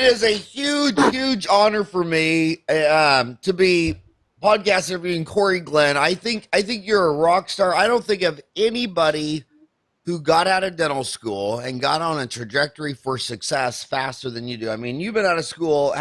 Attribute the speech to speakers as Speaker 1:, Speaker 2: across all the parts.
Speaker 1: is a huge honor for me to be podcast interviewing Cory Glenn. I think you're a rock star. I don't think of anybody who got out of dental school and got on a trajectory for success faster than you do. I mean, you've been out of school.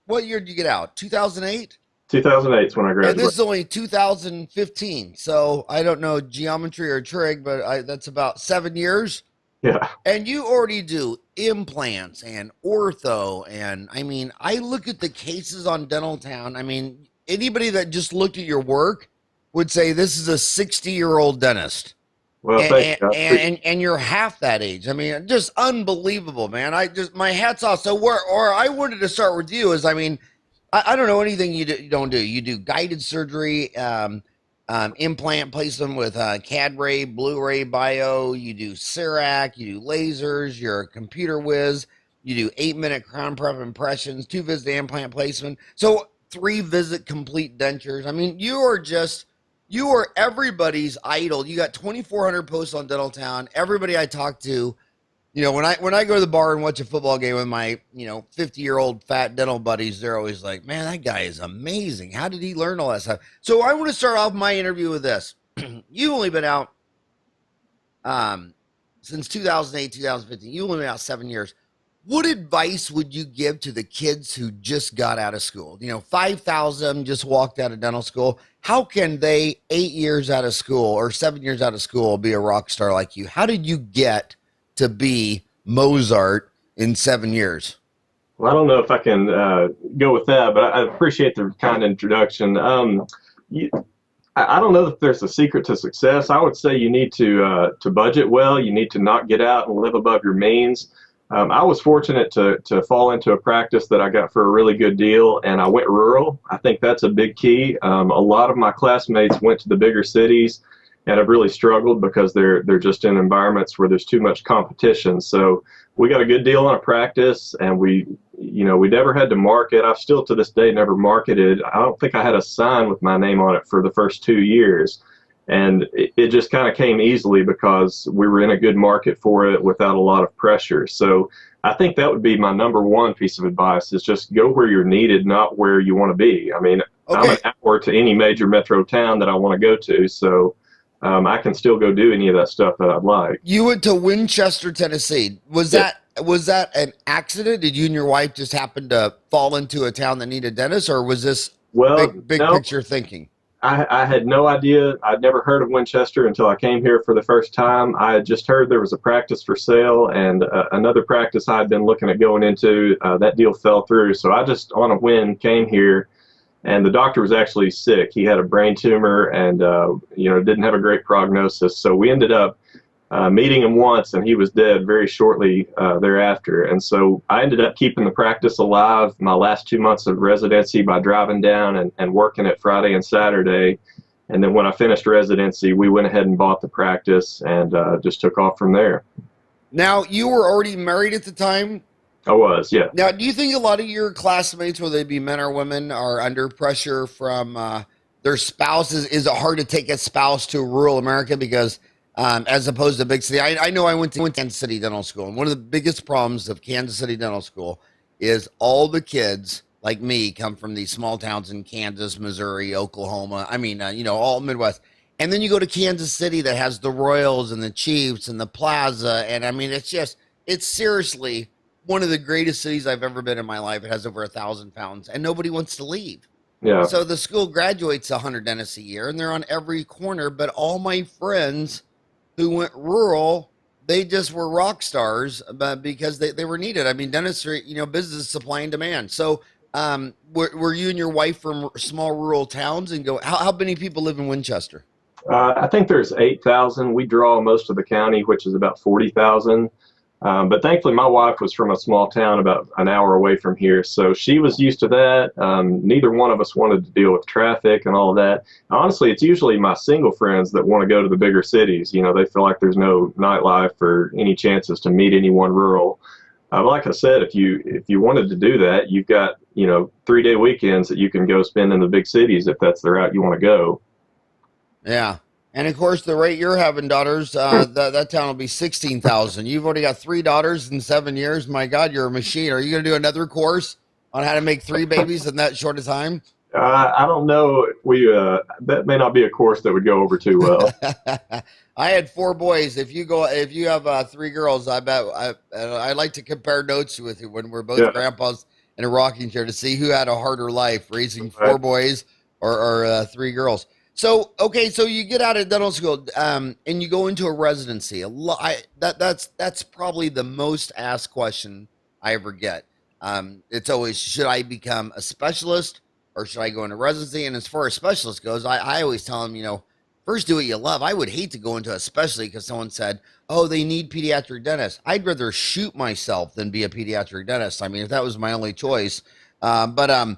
Speaker 1: What year did you get out? 2008?
Speaker 2: 2008 is when I graduated.
Speaker 1: And this is only 2015. So I don't know geometry or trig, but that's about 7 years.
Speaker 2: Yeah.
Speaker 1: And you already do implants and ortho. And I mean, I look at the cases on Dentaltown. I mean, anybody that just looked at your work would say this is a 60-year-old dentist.
Speaker 2: Well, thank you.
Speaker 1: And you're half that age. I mean, just unbelievable, man. My hat's off. So I wanted to start with you is, I mean, I don't know anything you don't do. You do guided surgery, implant placement with CADRAY, Blu-ray bio. You do CERAC, you do lasers. You're a computer whiz. You do 8-minute crown prep impressions, 2-visit implant placement. So 3-visit complete dentures. I mean, you are everybody's idol. You got 2,400 posts on Dentaltown. Everybody I talk to, you know, when I go to the bar and watch a football game with my, 50-year-old fat dental buddies, they're always like, man, that guy is amazing. How did he learn all that stuff? So I want to start off my interview with this. You've only been out since 2008, 2015. You've only been out 7 years. What advice would you give to the kids who just got out of school? 5,000 of them just walked out of dental school. How can they, 8 years out of school or 7 years out of school, be a rock star like you? How did you get to be Mozart in 7 years?
Speaker 2: Well, I don't know if I can go with that, but I appreciate the kind introduction. I don't know if there's a secret to success. I would say you need to budget well. You need to not get out and live above your means. I was fortunate to fall into a practice that I got for a really good deal, and I went rural. I think that's a big key. A lot of my classmates went to the bigger cities and have really struggled because they're just in environments where there's too much competition. So we got a good deal on a practice, and we never had to market. I've still to this day never marketed. I don't think I had a sign with my name on it for the first 2 years. And it just kind of came easily because we were in a good market for it without a lot of pressure. So I think that would be my number one piece of advice, is just go where you're needed, not where you want to be. I mean, okay. I'm an hour to any major metro town that I want to go to, so I can still go do any of that stuff that I'd like.
Speaker 1: You went to Winchester, Tennessee. Was that an accident? Did you and your wife just happen to fall into a town that needed dentists, or was this big
Speaker 2: no.
Speaker 1: picture thinking?
Speaker 2: I had no idea. I'd never heard of Winchester until I came here for the first time. I had just heard there was a practice for sale, and another practice I had been looking at going into. That deal fell through, so I just on a whim came here, and the doctor was actually sick. He had a brain tumor and didn't have a great prognosis. So we ended up meeting him once, and he was dead very shortly thereafter. And so I ended up keeping the practice alive my last 2 months of residency by driving down and working it Friday and Saturday. And then when I finished residency, we went ahead and bought the practice and just took off from there.
Speaker 1: Now, you were already married at the time?
Speaker 2: I was, yeah.
Speaker 1: Now, do you think a lot of your classmates, whether they be men or women, are under pressure from their spouses? Is it hard to take a spouse to rural America because as opposed to big city? I know I went to Kansas City Dental School, and one of the biggest problems of Kansas City Dental School is all the kids like me come from these small towns in Kansas, Missouri, Oklahoma. I mean, all Midwest. And then you go to Kansas City that has the Royals and the Chiefs and the Plaza. And I mean, it's seriously one of the greatest cities I've ever been in my life. It has over 1,000 fountains, and nobody wants to leave.
Speaker 2: Yeah.
Speaker 1: So the school graduates 100 dentists a year, and they're on every corner. But all my friends who went rural, they just were rock stars because they were needed. I mean, dentistry, business is supply and demand. So were you and your wife from small rural towns? And how many people live in Winchester?
Speaker 2: I think there's 8,000. We draw most of the county, which is about 40,000. But thankfully, my wife was from a small town about an hour away from here, so she was used to that. Neither one of us wanted to deal with traffic and all of that. Honestly, it's usually my single friends that want to go to the bigger cities. They feel like there's no nightlife or any chances to meet anyone rural. Like I said, if you wanted to do that, you've got 3-day weekends that you can go spend in the big cities if that's the route you want to go.
Speaker 1: Yeah. And of course, the rate you're having daughters, that town will be 16,000. You've already got 3 daughters in 7 years. My God, you're a machine. Are you going to do another course on how to make 3 babies in that short a time?
Speaker 2: I don't know. That may not be a course that would go over too well.
Speaker 1: I had 4 boys. If you have 3 girls, I bet I like to compare notes with you when we're both
Speaker 2: Yeah.
Speaker 1: grandpas in a rocking chair to see who had a harder life, raising
Speaker 2: Right.
Speaker 1: 4 boys or 3 girls. So okay, so you get out of dental school, and you go into a residency. That's probably the most asked question I ever get. It's always, should I become a specialist or should I go into residency? And as far as specialist goes, I always tell them, first do what you love. I would hate to go into a specialty because someone said, oh, they need pediatric dentists. I'd rather shoot myself than be a pediatric dentist. I mean, if that was my only choice. But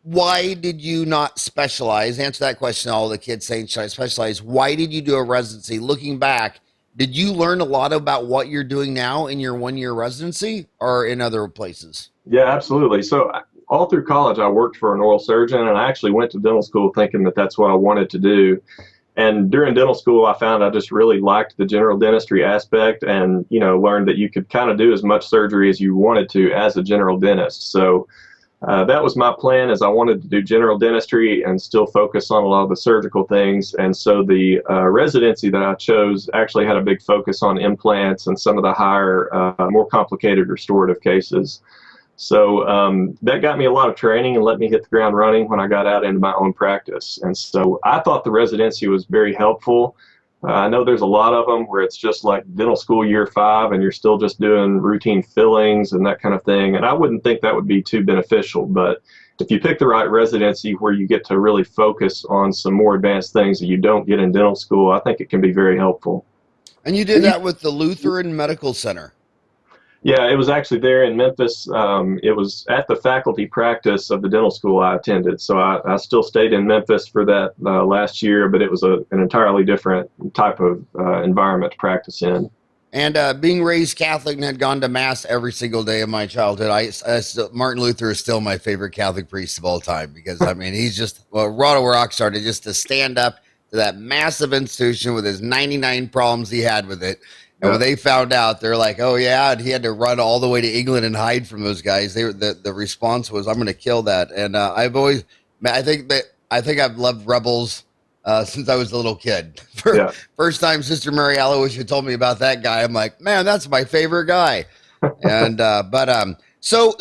Speaker 1: why did you not specialize? Answer that question. All the kids saying, should I specialize? Why did you do a residency? Looking back, did you learn a lot about what you're doing now in your 1 year residency or in other places?
Speaker 2: Yeah, absolutely. So all through college, I worked for an oral surgeon, and I actually went to dental school thinking that that's what I wanted to do. And during dental school, I found I just really liked the general dentistry aspect, and learned that you could kind of do as much surgery as you wanted to as a general dentist. So that was my plan, is I wanted to do general dentistry and still focus on a lot of the surgical things. And so the residency that I chose actually had a big focus on implants and some of the higher, more complicated restorative cases. So that got me a lot of training and let me hit the ground running when I got out into my own practice. And so I thought the residency was very helpful. I know there's a lot of them where it's just like dental school year 5 and you're still just doing routine fillings and that kind of thing. And I wouldn't think that would be too beneficial. But if you pick the right residency where you get to really focus on some more advanced things that you don't get in dental school, I think it can be very helpful.
Speaker 1: And you did that with the Lutheran Medical Center.
Speaker 2: Yeah, it was actually there in Memphis. It was at the faculty practice of the dental school I attended. So I still stayed in Memphis for that last year, but it was an entirely different type of environment to practice in.
Speaker 1: And being raised Catholic and had gone to mass every single day of my childhood, Martin Luther is still my favorite Catholic priest of all time because, I mean, he's just a rock star to stand up to that massive institution with his 99 problems he had with it. And when they found out, they're like, "Oh yeah," and he had to run all the way to England and hide from those guys. The response was, "I'm going to kill that." And I think I've loved rebels since I was a little kid. First time Sister Mary Allowich had told me about that guy, I'm like, "Man, that's my favorite guy." And so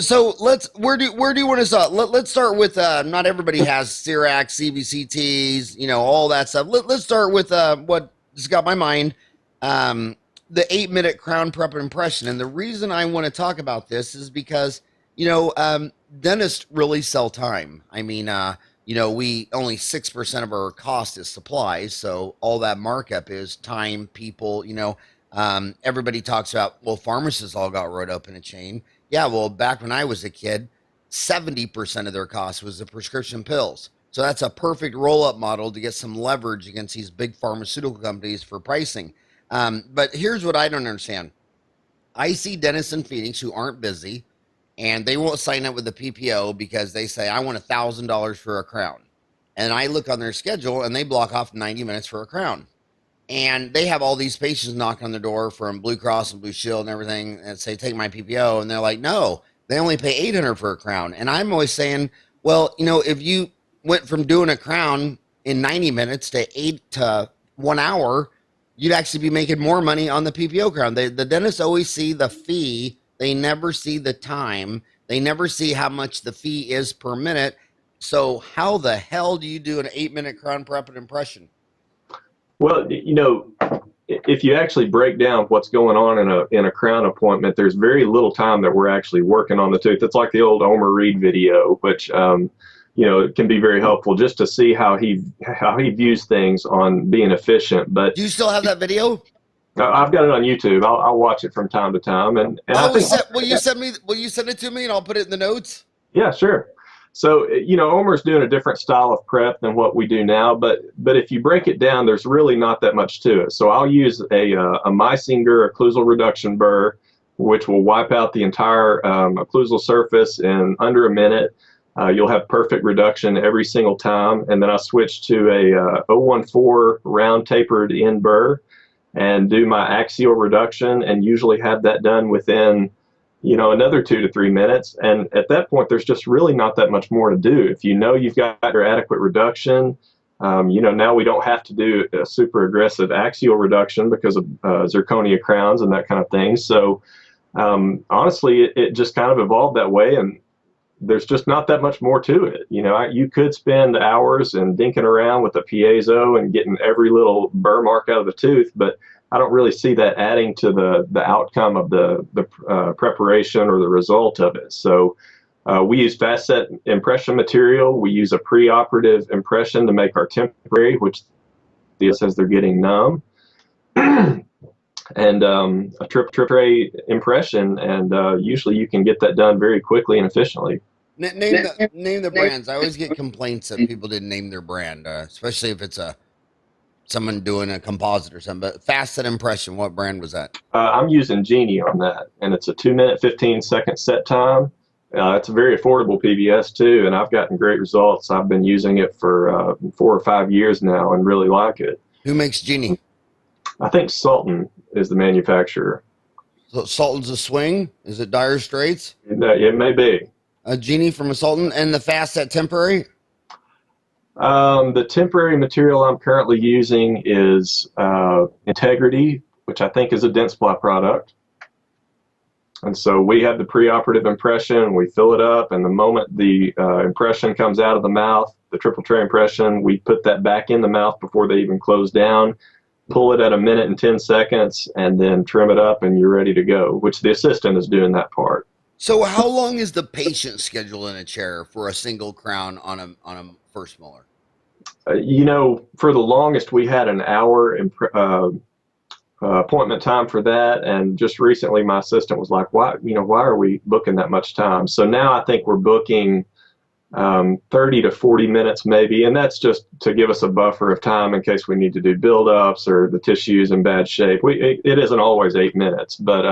Speaker 1: where do you want to start? Let's start with not everybody has CIRAC, CBCTs, all that stuff. Let's start with what just got my mind. The 8-minute crown prep and impression. And the reason I want to talk about this is because, dentists really sell time. I mean, we only 6% of our cost is supplies. So all that markup is time, people, everybody talks about, well, pharmacists all got rode up in a chain. Yeah. Well, back when I was a kid, 70% of their cost was the prescription pills. So that's a perfect roll-up model to get some leverage against these big pharmaceutical companies for pricing. But here's what I don't understand. I see dentists in Phoenix who aren't busy and they won't sign up with the PPO because they say, I want $1,000 for a crown. And I look on their schedule and they block off 90 minutes for a crown. And they have all these patients knocking on the door from Blue Cross and Blue Shield and everything and say, take my PPO. And they're like, no, they only pay $800 for a crown. And I'm always saying, well, if you went from doing a crown in 90 minutes to 8 to 1 hour, you'd actually be making more money on the PPO crown. The dentists always see the fee. They never see the time. They never see how much the fee is per minute. So how the hell do you do an 8-minute crown prep and impression?
Speaker 2: Well, if you actually break down what's going on in a crown appointment, there's very little time that we're actually working on the tooth. It's like the old Omer Reed video, which it can be very helpful just to see how he views things on being efficient. But
Speaker 1: do you still have that video?
Speaker 2: I've got it on YouTube. I'll watch it from time to time. And I think,
Speaker 1: will you send it to me and I'll put it in the notes?
Speaker 2: Yeah, sure. So, Omer's doing a different style of prep than what we do now, but if you break it down, there's really not that much to it. So I'll use a Meisinger occlusal reduction burr, which will wipe out the entire occlusal surface in under a minute. You'll have perfect reduction every single time. And then I switched to a 014 round tapered end burr and do my axial reduction, and usually have that done within, another 2 to 3 minutes. And at that point, there's just really not that much more to do. If you know you've got your adequate reduction, now we don't have to do a super aggressive axial reduction because of zirconia crowns and that kind of thing. So honestly, it just kind of evolved that way, and there's just not that much more to it. You could spend hours and dinking around with a piezo and getting every little burr mark out of the tooth, but I don't really see that adding to the outcome of the preparation or the result of it. So we use fast set impression material. We use a preoperative impression to make our temporary, which says they're getting numb. And a tray impression, and usually you can get that done very quickly and efficiently.
Speaker 1: Name the brands. I always get complaints that people didn't name their brand, especially if it's someone doing a composite or something. But fast set impression, what brand was that?
Speaker 2: I'm using Genie on that, and it's a 2-minute 15-second set time. It's a very affordable PVS too, and I've gotten great results. I've been using it for 4 or 5 years now and really like it.
Speaker 1: Who makes Genie?
Speaker 2: I think Sultan is the manufacturer.
Speaker 1: So Sultan's a swing? Is it Dire Straits?
Speaker 2: It may be.
Speaker 1: A Genie from a Sultan, and the fast set temporary?
Speaker 2: The temporary material I'm currently using is Integrity, which I think is a Dentsply product. And so we have the preoperative impression, we fill it up, and the moment the impression comes out of the mouth, the triple tray impression, we put that back in the mouth before they even close down, pull it at 1 minute and 10 seconds, and then trim it up, and you're ready to go, which the assistant is doing that part.
Speaker 1: So how long is the patient schedule in a chair for a single crown on a first molar?
Speaker 2: For the longest, we had an hour appointment time for that, and just recently my assistant was like, why are we booking that much time? So now I think we're booking 30 to 40 minutes maybe, and that's just to give us a buffer of time in case we need to do build-ups or the tissue's in bad shape. It isn't always 8 minutes, but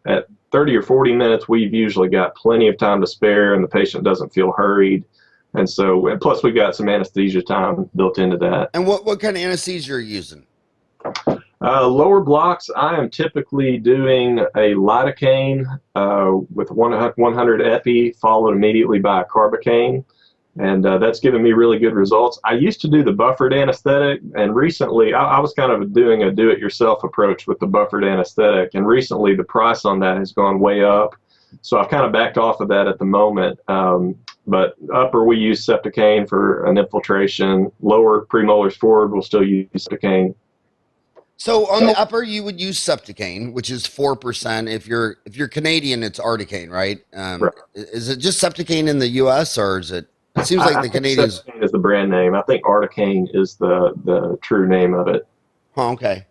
Speaker 2: at 30 or 40 minutes, we've usually got plenty of time to spare, and the patient doesn't feel hurried. And plus we've got some anesthesia time built into that. And
Speaker 1: what kind of anesthesia are you using?
Speaker 2: Lower blocks, I am typically doing a lidocaine with 100 epi, followed immediately by a carbocaine. And that's given me really good results. I used to do the buffered anesthetic, and recently I was kind of doing a do-it-yourself approach with the buffered anesthetic, and recently the price on that has gone way up. So I've kind of backed off of that at the moment. But upper, we use Septicaine for an infiltration. Lower, premolars forward, we'll still use Septicaine.
Speaker 1: So on the upper, you would use Septicaine, which is 4%. If you're Canadian, it's Articaine, right?
Speaker 2: Right.
Speaker 1: Is it just Septicaine in the U.S. or is it? It seems like the Canadians.
Speaker 2: Septicaine is the brand name. I think Articaine is the true name of it.
Speaker 1: Oh, okay.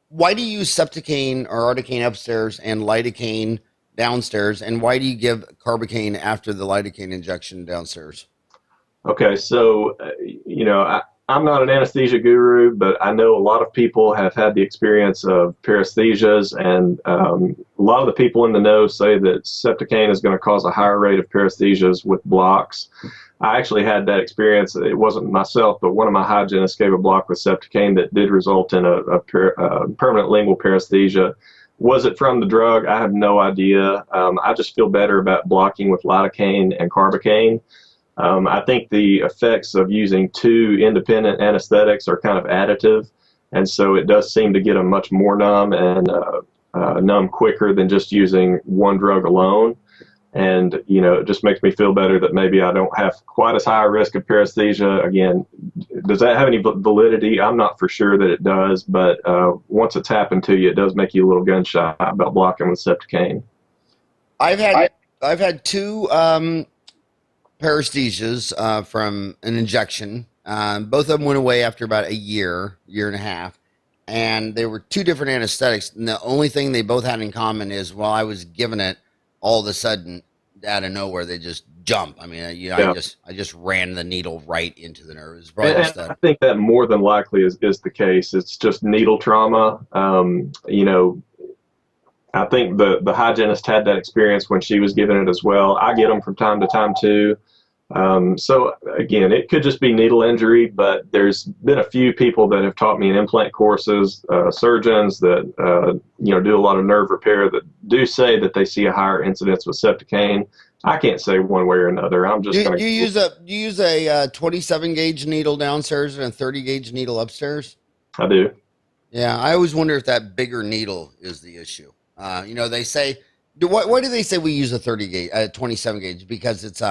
Speaker 1: Why do you use Septicaine or Articaine upstairs and lidocaine downstairs, and why do you give carbocaine after the lidocaine injection downstairs?
Speaker 2: Okay, so I'm not an anesthesia guru, but I know a lot of people have had the experience of paresthesias, and a lot of the people in the know say that Septicaine is going to cause a higher rate of paresthesias with blocks. I actually had that experience. It wasn't myself, but one of my hygienists gave a block with Septicaine that did result in a permanent lingual paresthesia. Was it from the drug? I have no idea. I just feel better about blocking with lidocaine and carbocaine. I think the effects of using 2 independent anesthetics are kind of additive, and so it does seem to get them much more numb and numb quicker than just using one drug alone. And, it just makes me feel better that maybe I don't have quite as high a risk of paresthesia. Again, does that have any validity? I'm not for sure that it does, but once it's happened to you, it does make you a little gun shy about blocking with Septicaine.
Speaker 1: I've had 2 paresthesias from an injection. Both of them went away after about a year and a half, and they were 2 different anesthetics. And the only thing they both had in common is while I was given it, all of a sudden, out of nowhere, they just jump. I mean, I just ran the needle right into the nerve.
Speaker 2: I think that more than likely is the case. It's just needle trauma. I think the hygienist had that experience when she was giving it as well. I get them from time to time too. So again, it could just be needle injury, but there's been a few people that have taught me in implant courses, surgeons that do a lot of nerve repair that do say that they see a higher incidence with septicane. I can't say one way or another. I'm just going
Speaker 1: Do you use a 27 gauge needle downstairs and a 30 gauge needle upstairs?
Speaker 2: I do.
Speaker 1: Yeah, I always wonder if that bigger needle is the issue. They say, why do they say we use a 30 gauge, 27 gauge? Because
Speaker 2: It's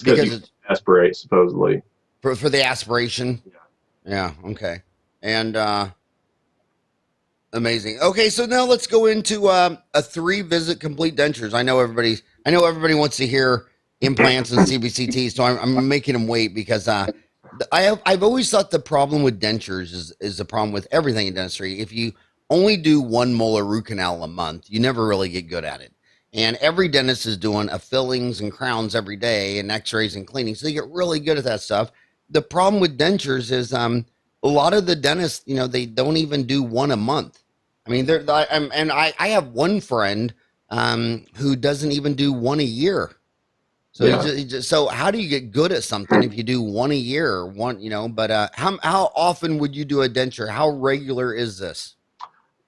Speaker 2: because you aspirate supposedly
Speaker 1: for the aspiration. Yeah. Okay. And amazing. Okay, so now let's go into a 3-visit complete dentures. I know everybody wants to hear implants and CBCT, so I'm making them wait because I've always thought the problem with dentures is the problem with everything in dentistry. If you only do 1 molar root canal a month, you never really get good at it. And every dentist is doing a fillings and crowns every day and x-rays and cleaning, so they get really good at that stuff. The problem with dentures is a lot of the dentists, they don't even do 1 a month. I mean, I have one friend who doesn't even do 1 a year. So so how do you get good at something if you do 1 a year? But how often would you do a denture? How regular is this?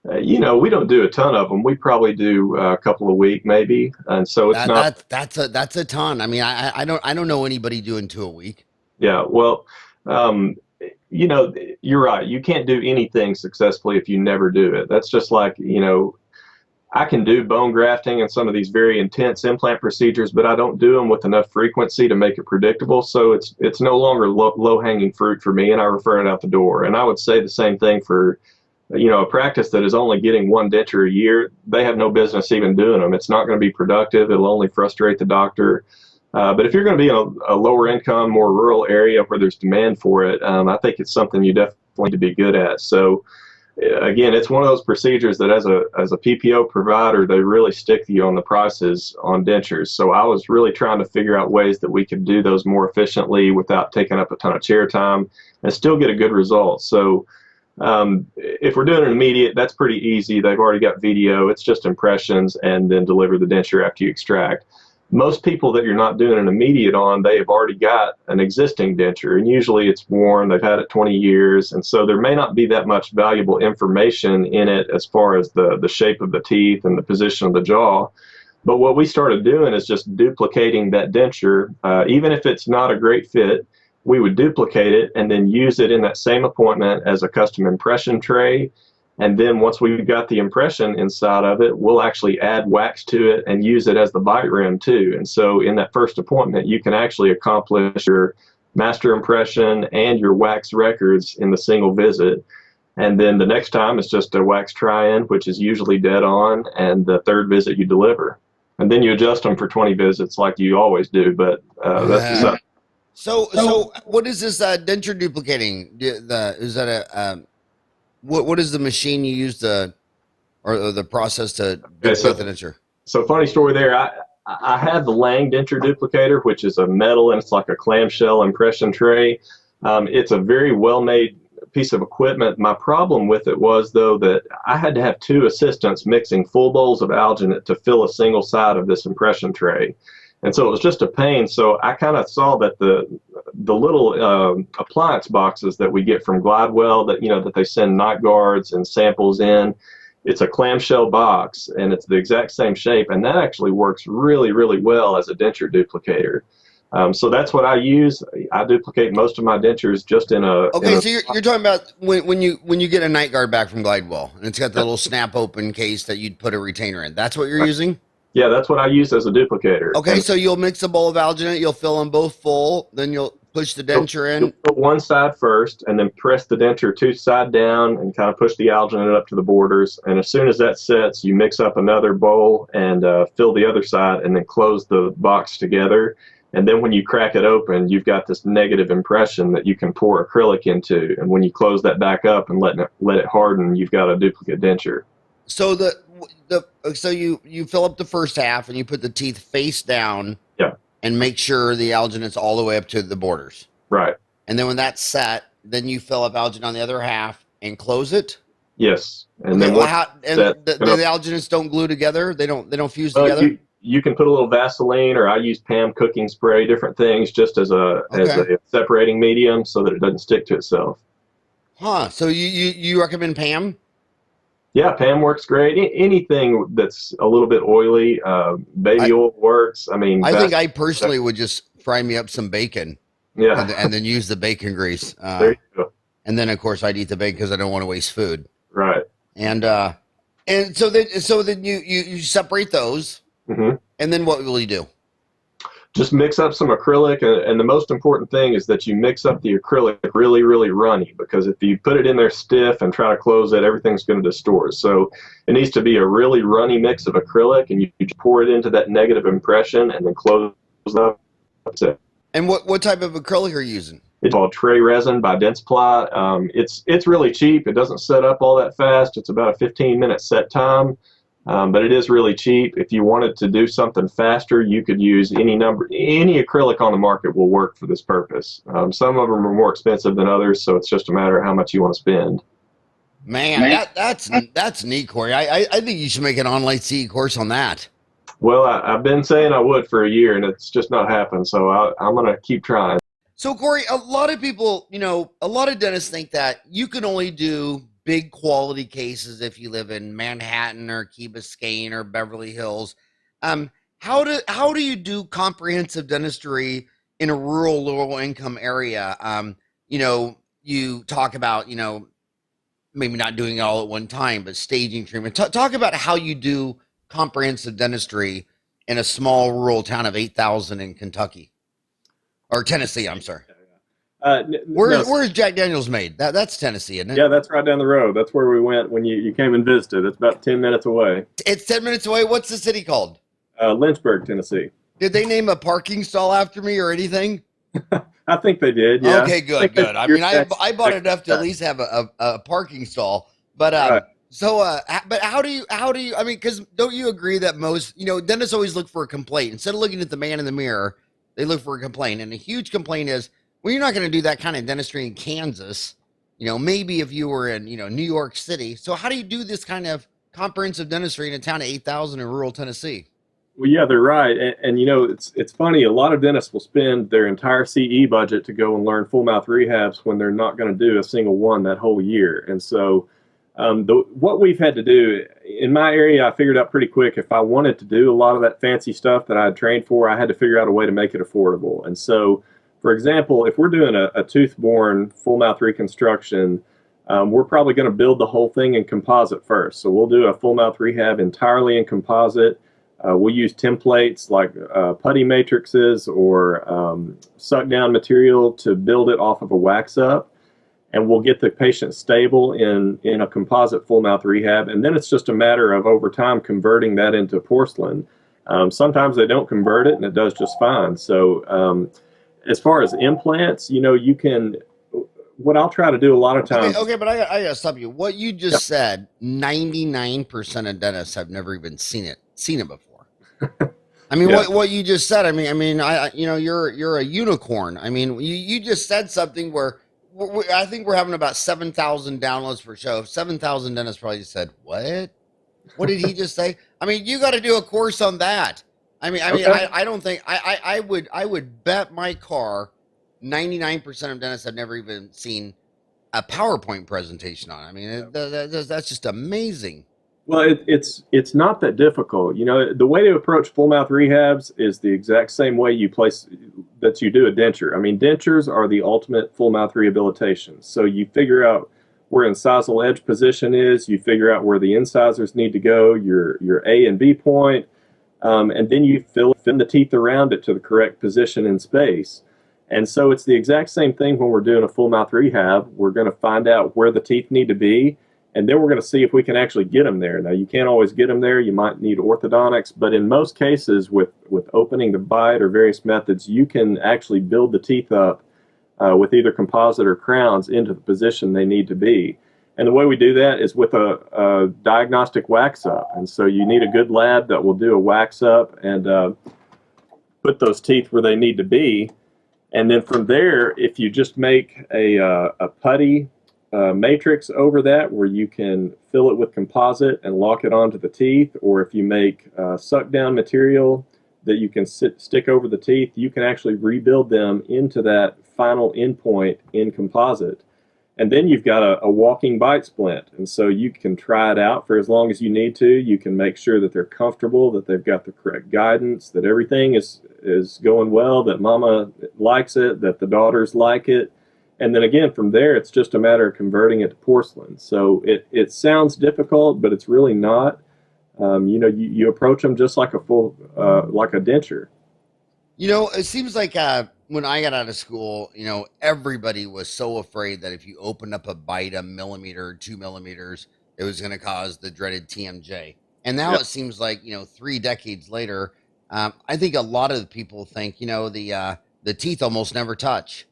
Speaker 2: We don't do a ton of them. We probably do a couple a week, maybe, and so it's not.
Speaker 1: That's a ton. I mean, I don't know anybody doing 2 a week.
Speaker 2: Yeah, well, you're right. You can't do anything successfully if you never do it. That's just like I can do bone grafting and some of these very intense implant procedures, but I don't do them with enough frequency to make it predictable. So it's no longer low-hanging fruit for me, and I refer it out the door. And I would say the same thing for a practice that is only getting 1 denture a year. They have no business even doing them. It's not going to be productive. It'll only frustrate the doctor. But if you're going to be in a lower income, more rural area where there's demand for it, I think it's something you definitely need to be good at. So again, it's one of those procedures that as a PPO provider, they really stick you on the prices on dentures. So I was really trying to figure out ways that we could do those more efficiently without taking up a ton of chair time and still get a good result. So if we're doing an immediate, that's pretty easy. They've already got video. It's just impressions and then deliver the denture after you extract. Most people that you're not doing an immediate on, they have already got an existing denture, and usually it's worn. They've had it 20 years, and so there may not be that much valuable information in it as far as the shape of the teeth and the position of the jaw. But what we started doing is just duplicating that denture. Even if it's not a great fit, we would duplicate it and then use it in that same appointment as a custom impression tray. And then once we've got the impression inside of it, we'll actually add wax to it and use it as the bite rim too. And so in that first appointment, you can actually accomplish your master impression and your wax records in the single visit. And then the next time it's just a wax try-in, which is usually dead on, and the third visit you deliver. And then you adjust them for 20 visits like you always do, but that's the
Speaker 1: So what is this denture duplicating? Is that what is the machine you use or the process to duplicate the denture?
Speaker 2: So funny story there. I had the Lang denture duplicator, which is a metal and it's like a clamshell impression tray. It's a very well-made piece of equipment. My problem with it was, though, that I had to have 2 assistants mixing full bowls of alginate to fill a single side of this impression tray. And so it was just a pain. So I kind of saw that the little appliance boxes that we get from Glidewell that they send night guards and samples in, it's a clamshell box and it's the exact same shape. And that actually works really, really well as a denture duplicator. So that's what I use. I duplicate most of my dentures just in a.
Speaker 1: Okay, so you're talking about when you get a night guard back from Glidewell and it's got the little snap open case that you'd put a retainer in. That's what you're using?
Speaker 2: Yeah, that's what I use as a duplicator.
Speaker 1: Okay, so you'll mix a bowl of alginate, you'll fill them both full, then you'll push the denture in.
Speaker 2: You'll put one side first, and then press the denture 2 side down and kind of push the alginate up to the borders. And as soon as that sets, you mix up another bowl and fill the other side, and then close the box together. And then when you crack it open, you've got this negative impression that you can pour acrylic into. And when you close that back up and let it harden, you've got a duplicate denture.
Speaker 1: So so you fill up the first half and you put the teeth face down.
Speaker 2: Yeah.
Speaker 1: And make sure the alginate's all the way up to the borders.
Speaker 2: Right.
Speaker 1: And then when that's set, then you fill up alginate on the other half and close it.
Speaker 2: Yes, and
Speaker 1: Okay,
Speaker 2: then
Speaker 1: well,
Speaker 2: once
Speaker 1: how and
Speaker 2: that,
Speaker 1: the alginists don't glue together? They don't fuse
Speaker 2: well,
Speaker 1: together?
Speaker 2: you can put a little Vaseline, or I use Pam cooking spray, different things, just as
Speaker 1: Okay.
Speaker 2: a separating medium so that it doesn't stick to itself.
Speaker 1: Huh. So you recommend Pam?
Speaker 2: Yeah, Pam works great. Anything that's a little bit oily, baby
Speaker 1: I
Speaker 2: oil works. I mean,
Speaker 1: I think
Speaker 2: Vaseline,
Speaker 1: I personally would just fry me up some bacon
Speaker 2: yeah,
Speaker 1: and then use the bacon grease.
Speaker 2: there you go.
Speaker 1: And then of course I'd eat the bacon because I don't want to waste food.
Speaker 2: Right.
Speaker 1: And so then you separate those,
Speaker 2: hmm
Speaker 1: and then what will you do?
Speaker 2: Just mix up some acrylic, and the most important thing is that you mix up the acrylic really, really runny, because if you put it in there stiff and try to close it, everything's going to distort. So it needs to be a really runny mix of acrylic, and you pour it into that negative impression and then close it up. That's it.
Speaker 1: And what type of acrylic are you using?
Speaker 2: It's called tray resin by Dentsply. It's really cheap. It doesn't set up all that fast. It's about a 15-minute set time. But it is really cheap. If you wanted to do something faster, you could use any acrylic on the market will work for this purpose. Some of them are more expensive than others, so it's just a matter of how much you want to spend.
Speaker 1: Man, that's neat, Cory. I think you should make an online CE course on that.
Speaker 2: Well, I've been saying I would for a year, and it's just not happened, so I'm going to keep trying.
Speaker 1: So, Cory, a lot of people, a lot of dentists think that you can only do big quality cases if you live in Manhattan or Key Biscayne or Beverly Hills. How do you do comprehensive dentistry in a rural, low income area? You talk about, maybe not doing it all at one time, but staging treatment. Talk about how you do comprehensive dentistry in a small rural town of 8,000 in Kentucky or Tennessee. I'm sorry. Where's Jack Daniels made? That's Tennessee, isn't it?
Speaker 3: Yeah, that's right down the road. That's where we went when you came and visited. It's about 10 minutes away.
Speaker 1: It's 10 minutes away. What's the city called?
Speaker 3: Lynchburg, Tennessee.
Speaker 1: Did they name a parking stall after me or anything?
Speaker 3: I think they did, yeah.
Speaker 1: Okay, good. I mean, I bought enough to at least have a parking stall. But
Speaker 3: Right.
Speaker 1: but how do you? I mean, because don't you agree that most dentists always look for a complaint instead of looking at the man in the mirror? They look for a complaint, and a huge complaint is, well, you're not going to do that kind of dentistry in Kansas. Maybe if you were in New York City. So how do you do this kind of comprehensive dentistry in a town of 8,000 in rural Tennessee?
Speaker 3: Well, yeah, they're right. And it's funny. A lot of dentists will spend their entire CE budget to go and learn full mouth rehabs when they're not going to do a single one that whole year. And so what we've had to do in my area, I figured out pretty quick, if I wanted to do a lot of that fancy stuff that I had trained for, I had to figure out a way to make it affordable. And so, for example, if we're doing a tooth-borne full mouth reconstruction, we're probably going to build the whole thing in composite first. So we'll do a full mouth rehab entirely in composite. We'll use templates like putty matrices or suck down material to build it off of a wax up. And we'll get the patient stable in a composite full mouth rehab. And then it's just a matter of over time converting that into porcelain. Sometimes they don't convert it and it does just fine. So as far as implants, you can, what I'll try to do a lot of times.
Speaker 1: Okay, but I gotta stop you. What you just said, 99% of dentists have never even seen it before. I mean,
Speaker 3: Yeah.
Speaker 1: what you just said. I mean, you're a unicorn. I mean, you just said something where I think we're having about 7,000 downloads per show. 7,000 dentists probably just said, "What? What did he just say?" I mean, you got to do a course on that.
Speaker 3: Okay.
Speaker 1: I don't think I would bet my car 99% of dentists have never even seen a PowerPoint presentation on it. I mean, that's just amazing.
Speaker 3: Well, it's not that difficult. The way to approach full mouth rehabs is the exact same way you do a denture. I mean, dentures are the ultimate full mouth rehabilitation. So you figure out where incisal edge position is, you figure out where the incisors need to go, your A and B point, and then you fill in the teeth around it to the correct position in space. And so it's the exact same thing when we're doing a full mouth rehab. We're going to find out where the teeth need to be, and then we're going to see if we can actually get them there. Now, you can't always get them there. You might need orthodontics, but in most cases with opening the bite or various methods, you can actually build the teeth up with either composite or crowns into the position they need to be. And the way we do that is with a diagnostic wax up. And so you need a good lab that will do a wax up and put those teeth where they need to be. And then from there, if you just make a putty matrix over that where you can fill it with composite and lock it onto the teeth, or if you make suck down material that you can stick over the teeth, you can actually rebuild them into that final endpoint in composite. And then you've got a walking bite splint. And so you can try it out for as long as you need to. You can make sure that they're comfortable, that they've got the correct guidance, that everything is going well, that mama likes it, that the daughters like it. And then again, from there, it's just a matter of converting it to porcelain. So it sounds difficult, but it's really not. You approach them just like a like a denture.
Speaker 1: It seems like when I got out of school, everybody was so afraid that if you opened up a bite a millimeter or 2 millimeters, it was going to cause the dreaded TMJ. And now It seems like, 3 decades later, I think a lot of the people think, the teeth almost never touch.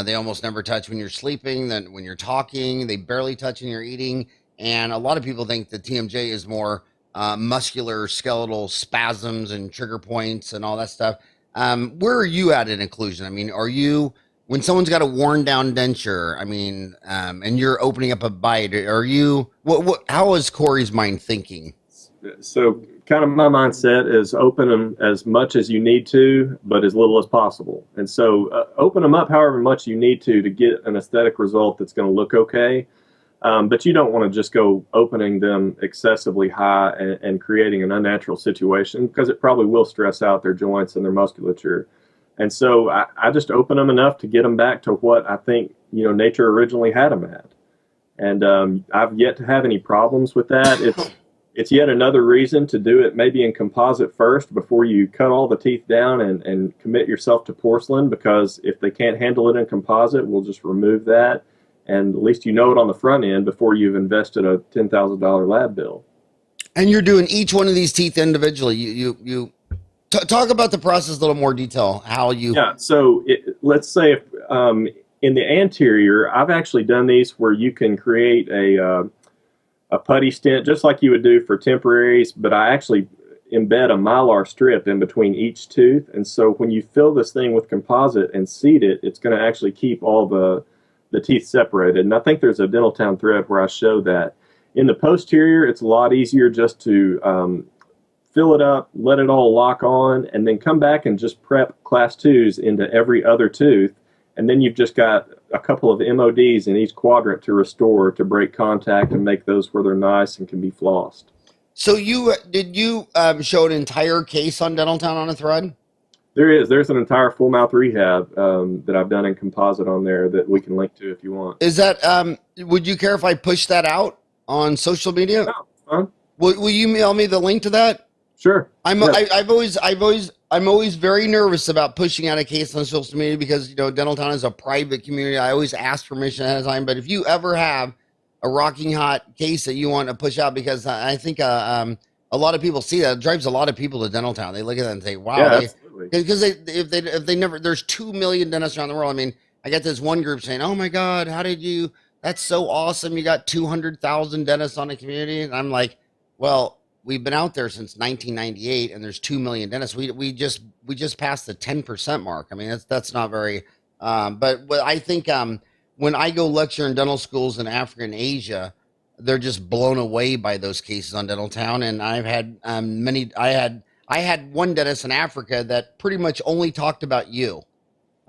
Speaker 1: They almost never touch when you're sleeping, then when you're talking, they barely touch when you're eating. And a lot of people think the TMJ is more muscular, skeletal spasms and trigger points and all that stuff. Where are you at in occlusion? I mean, are you, when someone's got a worn down denture, and you're opening up a bite, are you, how is Cory's mind thinking?
Speaker 3: So kind of my mindset is open them as much as you need to, but as little as possible. And so open them up however much you need to get an aesthetic result that's going to look okay. But you don't want to just go opening them excessively high and creating an unnatural situation, because it probably will stress out their joints and their musculature. And so I just open them enough to get them back to what I think, nature originally had them at. And I've yet to have any problems with that. It's yet another reason to do it maybe in composite first before you cut all the teeth down and commit yourself to porcelain, because if they can't handle it in composite, we'll just remove that. And at least you know it on the front end before you've invested a $10,000 lab bill.
Speaker 1: And you're doing each one of these teeth individually. You talk about the process in a little more detail. How you?
Speaker 3: Yeah. So let's say if, in the anterior, I've actually done these where you can create a putty stent just like you would do for temporaries, but I actually embed a Molar strip in between each tooth. And so when you fill this thing with composite and seat it, it's going to actually keep all the teeth separated. And I think there's a Dentaltown thread where I show that. In the posterior, it's a lot easier just to fill it up, let it all lock on, and then come back and just prep class 2s into every other tooth. And then you've just got a couple of MODs in each quadrant to restore, to break contact and make those where they're nice and can be flossed.
Speaker 1: So did you show an entire case on Dentaltown on a thread?
Speaker 3: There's an entire full mouth rehab that I've done in composite on there that we can link to if you want.
Speaker 1: Is that, would you care if I push that out on social media?
Speaker 3: No, fine.
Speaker 1: Will you mail me the link to that?
Speaker 3: Sure.
Speaker 1: I'm always very nervous about pushing out a case on social media because, Dentaltown is a private community. I always ask permission ahead of time, but if you ever have a rocking hot case that you want to push out, because I think, a lot of people see that. It drives a lot of people to Dentaltown. They look at that and say, wow.
Speaker 3: Yeah, absolutely.
Speaker 1: Because if they never, there's 2 million dentists around the world. I mean, I got this one group saying, oh my God, that's so awesome. You got 200,000 dentists on the community. And I'm like, well, we've been out there since 1998 and there's 2 million dentists. We just passed the 10% mark. I mean, that's not very, but I think, when I go lecture in dental schools in Africa and Asia, they're just blown away by those cases on Dentaltown. And I've had I had one dentist in Africa that pretty much only talked about you.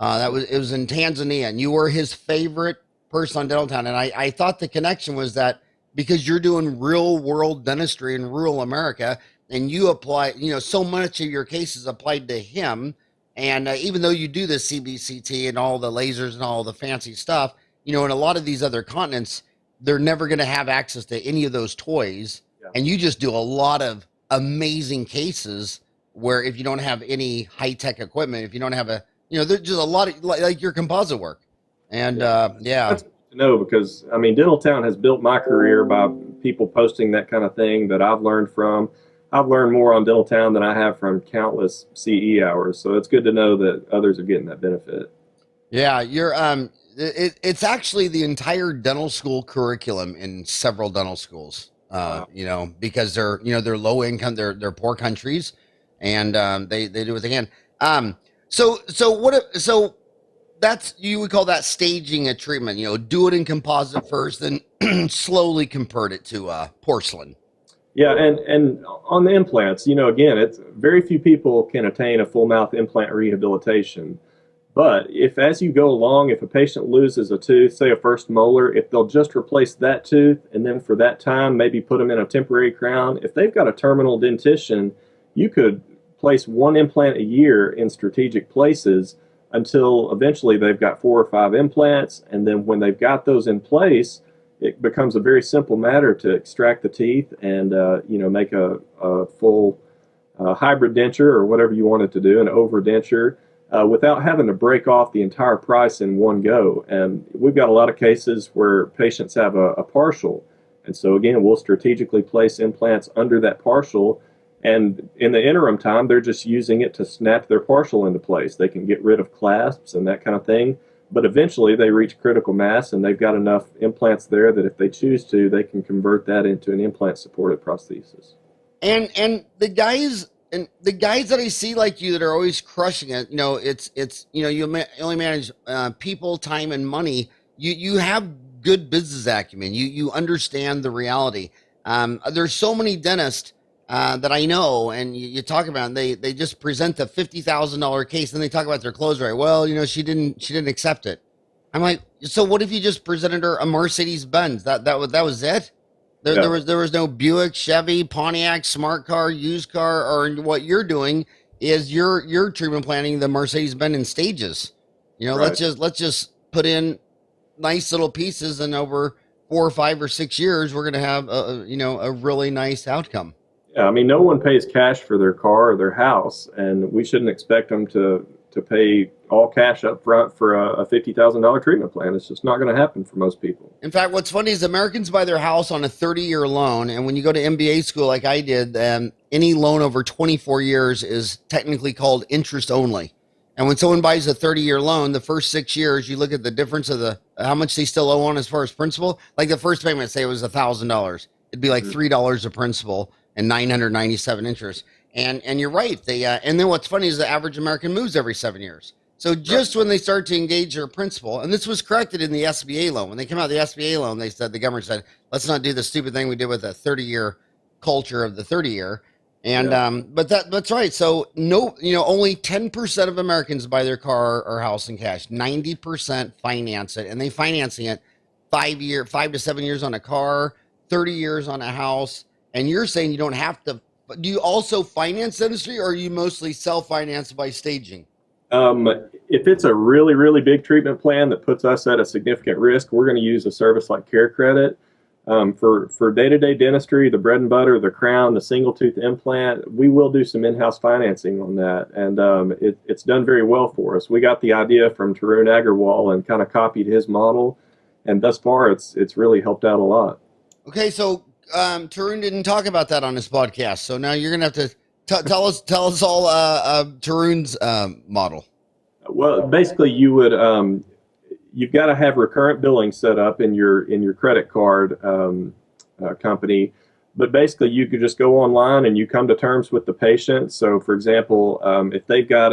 Speaker 1: It was in Tanzania, and you were his favorite person on Dentaltown. And I thought the connection was that because you're doing real world dentistry in rural America, and you apply, so much of your cases applied to him. And even though you do the CBCT and all the lasers and all the fancy stuff, in a lot of these other continents, they're never going to have access to any of those toys. Yeah. And you just do a lot of amazing cases where if you don't have any high-tech equipment, if you don't have there's just a lot of like your composite work. And
Speaker 3: That's good to know, because Dentaltown has built my career by people posting that kind of thing that I've learned from. I've learned more on Dentaltown than I have from countless CE hours. So it's good to know that others are getting that benefit.
Speaker 1: Yeah, you're it's actually the entire dental school curriculum in several dental schools. Because they're low income, they're poor countries, and they do what they can. So that's, you would call that staging a treatment. You know, do it in composite first, then slowly convert it to porcelain.
Speaker 3: Yeah, and on the implants, you know, again, it's very few people can attain a full mouth implant rehabilitation. But if as you go along, if a patient loses a tooth, say a first molar, if they'll just replace that tooth and then for that time maybe put them in a temporary crown, if they've got a terminal dentition, you could place one implant a year in strategic places until eventually they've got 4 or 5 implants. And then when they've got those in place, it becomes a very simple matter to extract the teeth and you know, make a full hybrid denture or whatever you want it to do, an over denture, without having to break off the entire price in one go. And we've got a lot of cases where patients have a partial. And so again, we'll strategically place implants under that partial. And in the interim time, they're just using it to snap their partial into place. They can get rid of clasps and that kind of thing. But eventually they reach critical mass and they've got enough implants there that if they choose to, they can convert that into an implant supported prosthesis.
Speaker 1: And the guys that I see like you that are always crushing it, you know, it's you know, you only manage people, time, and money. You have good business acumen. You understand the reality. There's so many dentists that I know, and you talk about, and they just present a $50,000 case, and they talk about their close rate. Well, you know, she didn't accept it. I'm like, so what if you just presented her a Mercedes Benz? That was it. There was no Buick, Chevy, Pontiac, smart car, used car, or what you're doing is you're treatment planning the Mercedes Benz in stages. You know,
Speaker 3: Right.
Speaker 1: let's just put in nice little pieces, and over 4 or 5 or 6 years, we're gonna have a really nice outcome.
Speaker 3: Yeah, I mean, no one pays cash for their car or their house, and we shouldn't expect them to pay all cash up front for a $50,000 treatment plan. It's just not going to happen for most people.
Speaker 1: In fact, what's funny is Americans buy their house on a 30-year loan, and when you go to MBA school like I did, any loan over 24 years is technically called interest only. And when someone buys a 30-year loan, the first 6 years, you look at the difference of how much they still owe on as far as principal. Like the first payment, say it was $1,000, it'd be like $3 of principal and 997 interest. And you're right. And then what's funny is the average American moves every 7 years. So just when they start to engage their principal, and this was corrected in the SBA loan. When they came out with the SBA loan, the government said, let's not do the stupid thing we did with a 30-year culture of the 30-year. And but that's right. So only 10% of Americans buy their car or house in cash. 90% finance it, and they financing it 5 to 7 years on a car, 30 years on a house. And you're saying you don't have to. Do you also finance dentistry, or are you mostly self-financed by staging?
Speaker 3: If it's a really, really big treatment plan that puts us at a significant risk, we're going to use a service like Care Credit. For day-to-day dentistry, the bread and butter, the crown, the single tooth implant, we will do some in-house financing on that, and it's done very well for us. We got the idea from Tarun Agarwal and kind of copied his model, and thus far it's really helped out a lot.
Speaker 1: Okay, so Tarun didn't talk about that on his podcast, so now you're gonna have to tell us all Tarun's model.
Speaker 3: Well, basically, you would you've got to have recurrent billing set up in your credit card company. But basically, you could just go online and you come to terms with the patient. So, for example, if they've got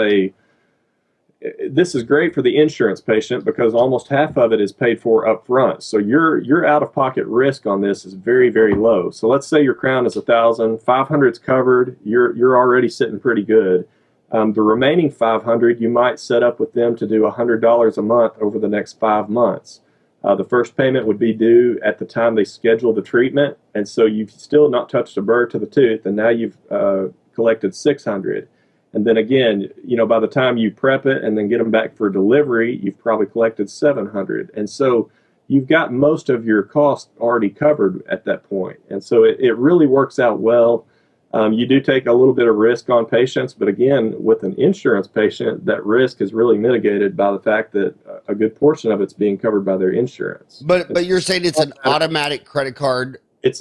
Speaker 3: this is great for the insurance patient because almost half of it is paid for up front. So your out-of-pocket risk on this is very, very low. So let's say your crown is $1,000, $500 is covered. You're already sitting pretty good. The remaining $500, you might set up with them to do $100 a month over the next 5 months. The first payment would be due at the time they schedule the treatment, and so you've still not touched a burr to the tooth, and now you've collected $600. And then again, by the time you prep it and then get them back for delivery, you've probably collected $700. And so you've got most of your costs already covered at that point. And so it really works out well. You do take a little bit of risk on patients, but again, with an insurance patient, that risk is really mitigated by the fact that a good portion of it's being covered by their insurance.
Speaker 1: But you're saying it's an automatic credit card.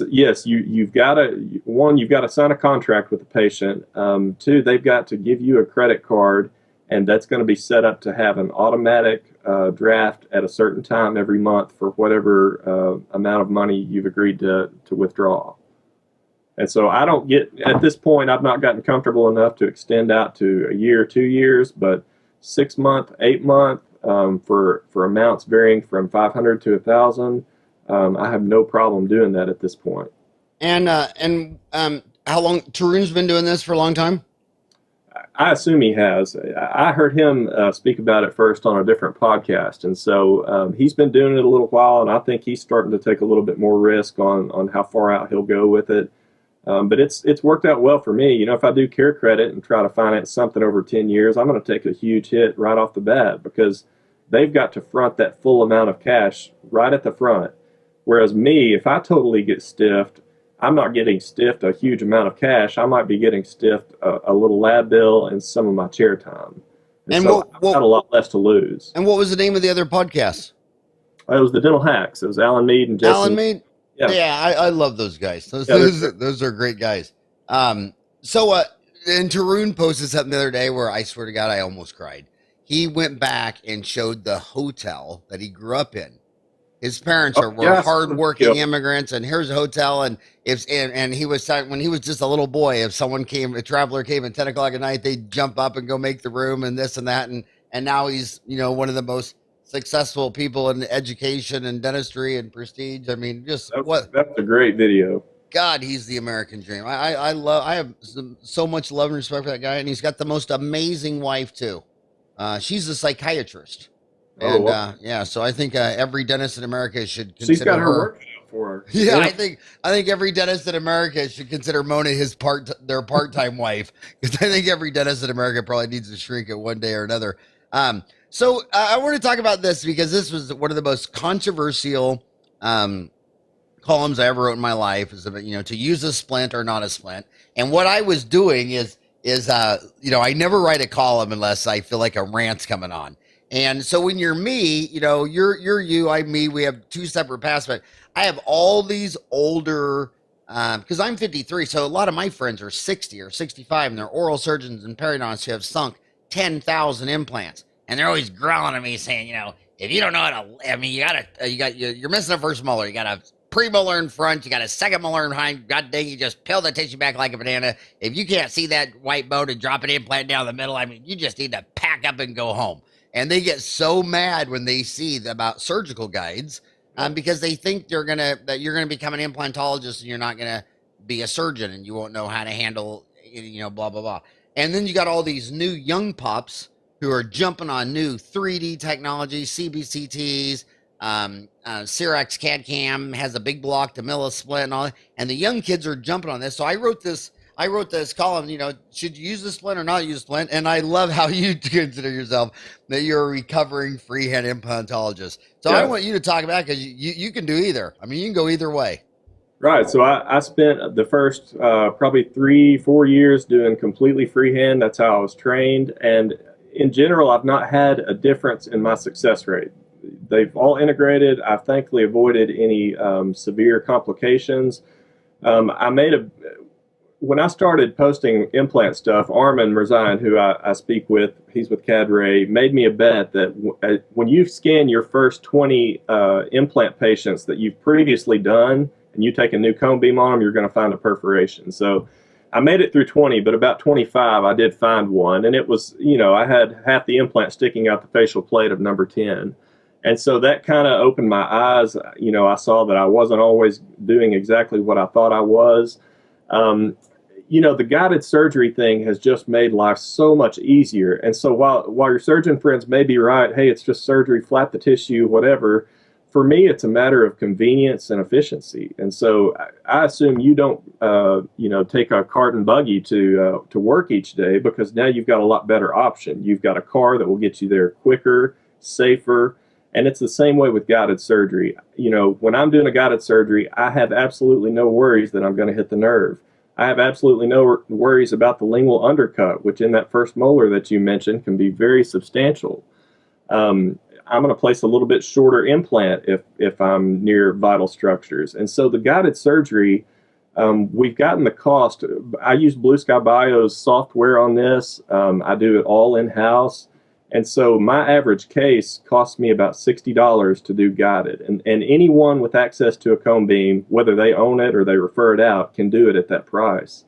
Speaker 3: Yes, you've got to sign a contract with the patient. 2, they've got to give you a credit card, and that's going to be set up to have an automatic draft at a certain time every month for whatever amount of money you've agreed to withdraw. And so at this point, I've not gotten comfortable enough to extend out to a year, 2 years, but 6 month, 8 month, for amounts varying from 500 to 1,000. I have no problem doing that at this point.
Speaker 1: And how long Tarun's been doing this for a long time?
Speaker 3: I assume he has. I heard him speak about it first on a different podcast, and so he's been doing it a little while, and I think he's starting to take a little bit more risk on how far out he'll go with it. But it's worked out well for me. You know, if I do care credit and try to finance something over 10 years, I'm going to take a huge hit right off the bat because they've got to front that full amount of cash right at the front. Whereas me, if I totally get stiffed, I'm not getting stiffed a huge amount of cash. I might be getting stiffed a little lab bill and some of my chair time. And so I've got a lot less to lose.
Speaker 1: And what was the name of the other podcast?
Speaker 3: It was the Dental Hacks. It was Alan Mead and Justin.
Speaker 1: Alan Mead? Yeah, I love those guys. Those are great guys. And Tarun posted something the other day where I swear to God, I almost cried. He went back and showed the hotel that he grew up in. His parents were hardworking immigrants, and here's a hotel. And he was when he was just a little boy, if a traveler came at 10 o'clock at night, they'd jump up and go make the room and this and that. And now he's, one of the most successul people in education and dentistry and prestige. I mean, just
Speaker 3: that's a great video.
Speaker 1: God, he's the American dream. I have so much love and respect for that guy, and he's got the most amazing wife too. She's a psychiatrist. And so I think every dentist in America should consider
Speaker 3: She's got her work for her.
Speaker 1: Yeah, I think every dentist in America should consider Mona their part-time wife, because I think every dentist in America probably needs to shrink it one day or another. So I want to talk about this because this was one of the most controversial columns I ever wrote in my life, is about, to use a splint or not a splint. And what I was doing is I never write a column unless I feel like a rant's coming on. And so when you're me, you're you, I'm me, we have two separate paths, but I have all these older, because I'm 53, so a lot of my friends are 60 or 65, and they're oral surgeons and periodontists who have sunk 10,000 implants. And they're always growling at me saying, if you don't know how to, you're missing a first molar. You got a premolar in front, you got a second molar in behind. God dang, you just peel the tissue back like a banana. If you can't see that white bone and drop an implant down the middle, you just need to pack up and go home. And they get so mad when they see about surgical guides, because they think that you're gonna become an implantologist and you're not gonna be a surgeon and you won't know how to handle, blah blah blah. And then you got all these new young pups who are jumping on new 3D technology, CBCTs, Cyrax CAD-CAM has a big block to mill a split and all that. And the young kids are jumping on this. So I wrote this column, should you use the splint or not use the splint? And I love how you consider yourself that you're a recovering freehand implantologist. So I want you to talk about it, because you can do either. You can go either way.
Speaker 3: Right. So I spent the first probably 3-4 years doing completely freehand. That's how I was trained. And in general, I've not had a difference in my success rate. They've all integrated. I've thankfully avoided any severe complications. When I started posting implant stuff, Armin Rezine, who I speak with, he's with CADRAY, made me a bet that when you scan your first 20 implant patients that you've previously done, and you take a new cone beam on them, you're going to find a perforation. So I made it through 20, but about 25, I did find one. And it was, I had half the implant sticking out the facial plate of number 10. And so that kind of opened my eyes. I saw that I wasn't always doing exactly what I thought I was. The guided surgery thing has just made life so much easier. And so while your surgeon friends may be right, hey, it's just surgery, flap the tissue, whatever, for me, it's a matter of convenience and efficiency. And so I assume you don't, take a cart and buggy to work each day, because now you've got a lot better option. You've got a car that will get you there quicker, safer. And it's the same way with guided surgery. When I'm doing a guided surgery, I have absolutely no worries that I'm going to hit the nerve. I have absolutely no worries about the lingual undercut, which in that first molar that you mentioned can be very substantial. I'm going to place a little bit shorter implant if I'm near vital structures. And so the guided surgery, we've gotten the cost. I use Blue Sky Bio's software on this. I do it all in-house. And so my average case costs me about $60 to do guided. And anyone with access to a cone beam, whether they own it or they refer it out, can do it at that price.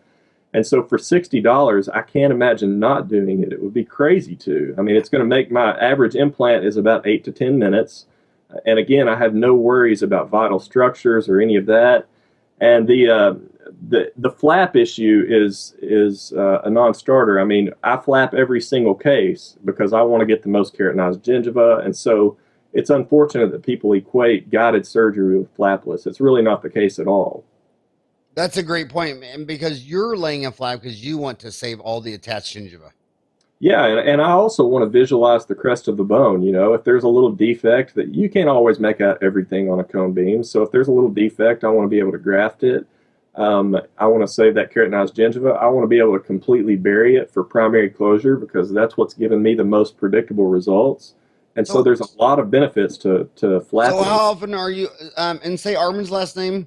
Speaker 3: And so for $60, I can't imagine not doing it. It would be crazy to. I mean, it's going to make my average implant is about 8 to 10 minutes. And again, I have no worries about vital structures or any of that. And the flap issue is a non-starter. I mean, I flap every single case because I want to get the most keratinized gingiva. And so it's unfortunate that people equate guided surgery with flapless. It's really not the case at all.
Speaker 1: That's a great point, man, because you're laying a flap because you want to save all the attached gingiva.
Speaker 3: Yeah, and I also want to visualize the crest of the bone. You know, if there's a little defect, that you can't always make out everything on a cone beam. So if there's a little defect, I want to be able to graft it. I want to save that keratinized gingiva. I want to be able to completely bury it for primary closure because that's what's given me the most predictable results. And so there's a lot of benefits to flapping.
Speaker 1: So how often are you, and say Armin's last name?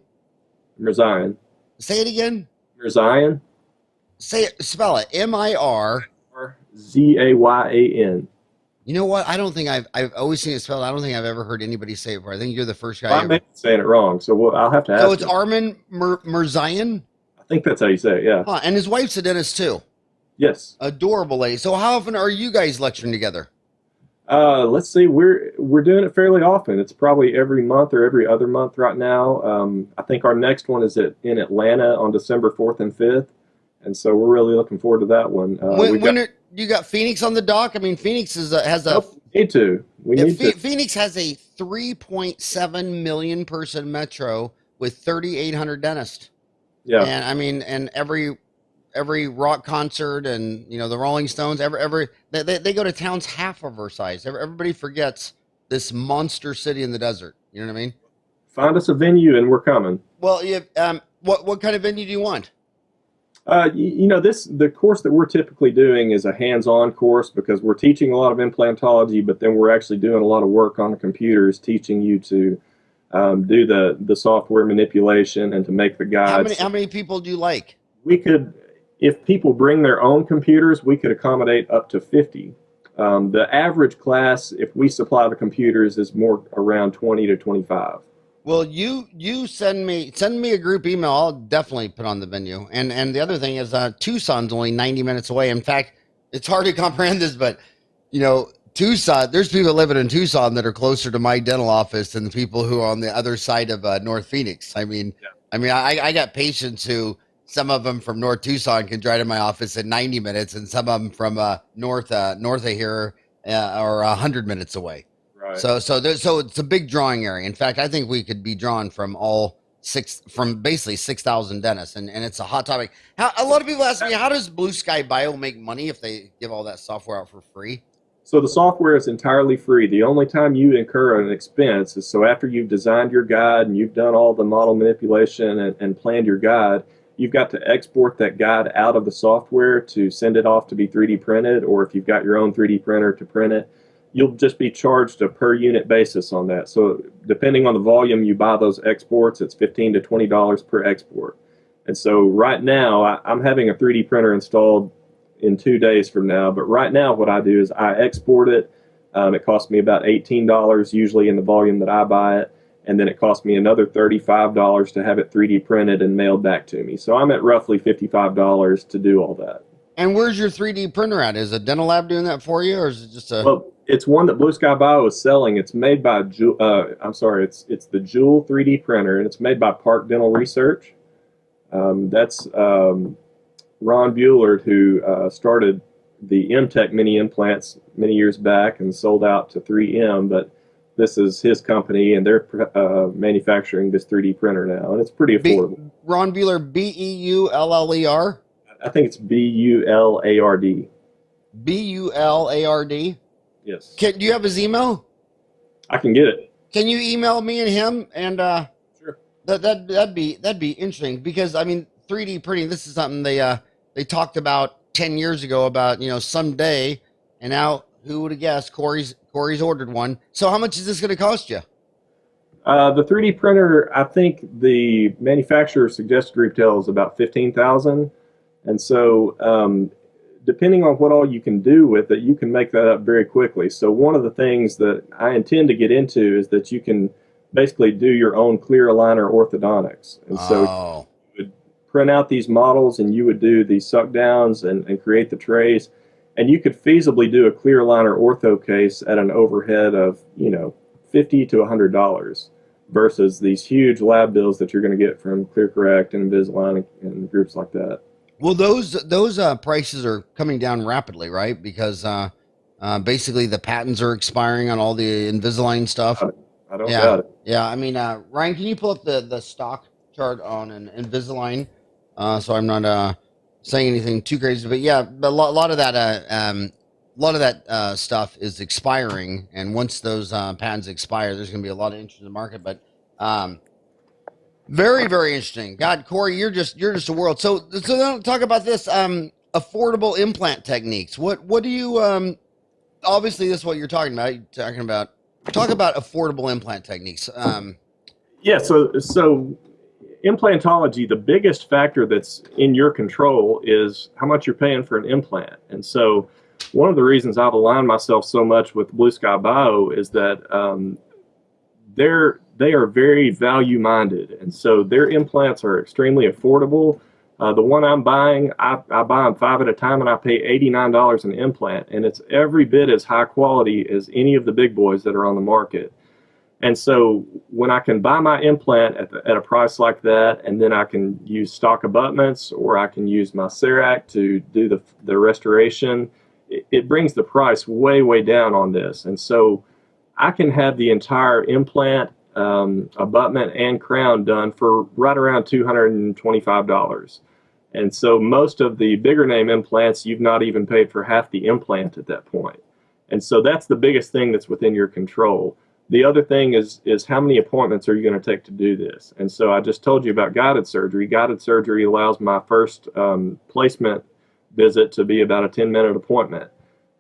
Speaker 3: Mirzayan.
Speaker 1: Say it again.
Speaker 3: Mirzayan.
Speaker 1: Say it, spell it. M-I-R.
Speaker 3: Zayan.
Speaker 1: You know what? I don't think I've always seen it spelled. I don't think I've ever heard anybody say it before. I think you're the first guy.
Speaker 3: Well, I may be saying it wrong, so I'll have to ask.
Speaker 1: So it's
Speaker 3: him.
Speaker 1: Armin Mirzayan?
Speaker 3: I think that's how you say it, yeah.
Speaker 1: Huh, and his wife's a dentist too.
Speaker 3: Yes.
Speaker 1: Adorable lady. So how often are you guys lecturing together?
Speaker 3: Let's see. We're doing it fairly often. It's probably every month or every other month right now. I think our next one is in Atlanta on December 4th and 5th. And so we're really looking forward to that one.
Speaker 1: You got Phoenix on the dock? I mean, Phoenix has a.
Speaker 3: Nope, we need to.
Speaker 1: Phoenix has a 3.7 million person metro with 3,800 dentists.
Speaker 3: Yeah.
Speaker 1: And I mean, and every rock concert and the Rolling Stones, they go to towns half of our size. Everybody forgets this monster city in the desert. You know what I mean?
Speaker 3: Find us a venue and we're coming.
Speaker 1: Well, what kind of venue do you want?
Speaker 3: The course that we're typically doing is a hands-on course because we're teaching a lot of implantology, but then we're actually doing a lot of work on the computers, teaching you to do the software manipulation and to make the guides.
Speaker 1: How many people do you like?
Speaker 3: We could, if people bring their own computers, we could accommodate up to 50. The average class, if we supply the computers, is more around 20 to 25.
Speaker 1: Well, you send me a group email. I'll definitely put on the venue. And the other thing is Tucson's only 90 minutes away. In fact, it's hard to comprehend this, but Tucson, there's people living in Tucson that are closer to my dental office than the people who are on the other side of North Phoenix. I mean, I got patients who, some of them from North Tucson can drive to my office in 90 minutes, and some of them from north of here are 100 minutes away.
Speaker 3: Right.
Speaker 1: So it's a big drawing area. In fact, I think we could be drawn from basically 6,000 dentists, and it's a hot topic. A lot of people ask me, how does Blue Sky Bio make money if they give all that software out for free?
Speaker 3: So the software is entirely free. The only time you incur an expense is so after you've designed your guide and you've done all the model manipulation and planned your guide, you've got to export that guide out of the software to send it off to be 3D printed, or if you've got your own 3D printer to print it, you'll just be charged a per unit basis on that. So depending on the volume you buy those exports, it's $15 to $20 per export. And so right now, I'm having a 3D printer installed in 2 days from now. But right now, what I do is I export it. It costs me about $18 usually in the volume that I buy it. And then it costs me another $35 to have it 3D printed and mailed back to me. So I'm at roughly $55 to do all that.
Speaker 1: And where's your 3D printer at? Is a dental lab doing that for you, or is it just a...
Speaker 3: Well, it's one that Blue Sky Bio is selling. It's made by it's the Jewel 3D printer, and it's made by Park Dental Research. That's Ron Buellard, who started the MTech mini implants many years back and sold out to 3M, but this is his company, and they're manufacturing this 3D printer now, and it's pretty affordable.
Speaker 1: Ron Buellard, Beuller?
Speaker 3: I think it's Bullard.
Speaker 1: Bullard?
Speaker 3: Yes.
Speaker 1: Do you have his email?
Speaker 3: I can get it.
Speaker 1: Can you email me and him? And
Speaker 3: sure.
Speaker 1: That'd be interesting, because I mean, 3D printing, this is something they talked about 10 years ago about, someday, and now who would have guessed Cory's ordered one. So how much is this going to cost you?
Speaker 3: The 3D printer, I think the manufacturer suggested retail is about $15,000. And so depending on what all you can do with it, you can make that up very quickly. So one of the things that I intend to get into is that you can basically do your own clear aligner orthodontics. And so you would print out these models and you would do these suck downs and create the trays. And you could feasibly do a clear aligner ortho case at an overhead of, $50 to $100 versus these huge lab bills that you're going to get from ClearCorrect and Invisalign and groups like that.
Speaker 1: Well, those prices are coming down rapidly, right? Because basically the patents are expiring on all the Invisalign stuff.
Speaker 3: I don't doubt it.
Speaker 1: Yeah. I mean, Ryan, can you pull up the stock chart on an Invisalign? So I'm not saying anything too crazy, but yeah, a lot of that stuff is expiring, and once those patents expire, there's going to be a lot of interest in the market. But very, very interesting. God, Cory, you're just a world. So then talk about this affordable implant techniques. What do you obviously this is what you're talking about. Talk about affordable implant techniques.
Speaker 3: Yeah, so implantology, the biggest factor that's in your control is how much you're paying for an implant. And so one of the reasons I've aligned myself so much with Blue Sky Bio is that they are very value minded, and so their implants are extremely affordable. The one I'm buying, I buy them 5 at a time, and I pay $89 an implant, and it's every bit as high quality as any of the big boys that are on the market. And so when I can buy my implant at a price like that, and then I can use stock abutments, or I can use my CEREC to do the restoration, it brings the price way, way down on this. And so I can have the entire implant, abutment, and crown done for right around $225. And so most of the bigger name implants, you've not even paid for half the implant at that point. And so that's the biggest thing that's within your control. The other thing is how many appointments are you going to take to do this? And so I just told you about guided surgery. Guided surgery allows my first placement visit to be about a 10-minute appointment.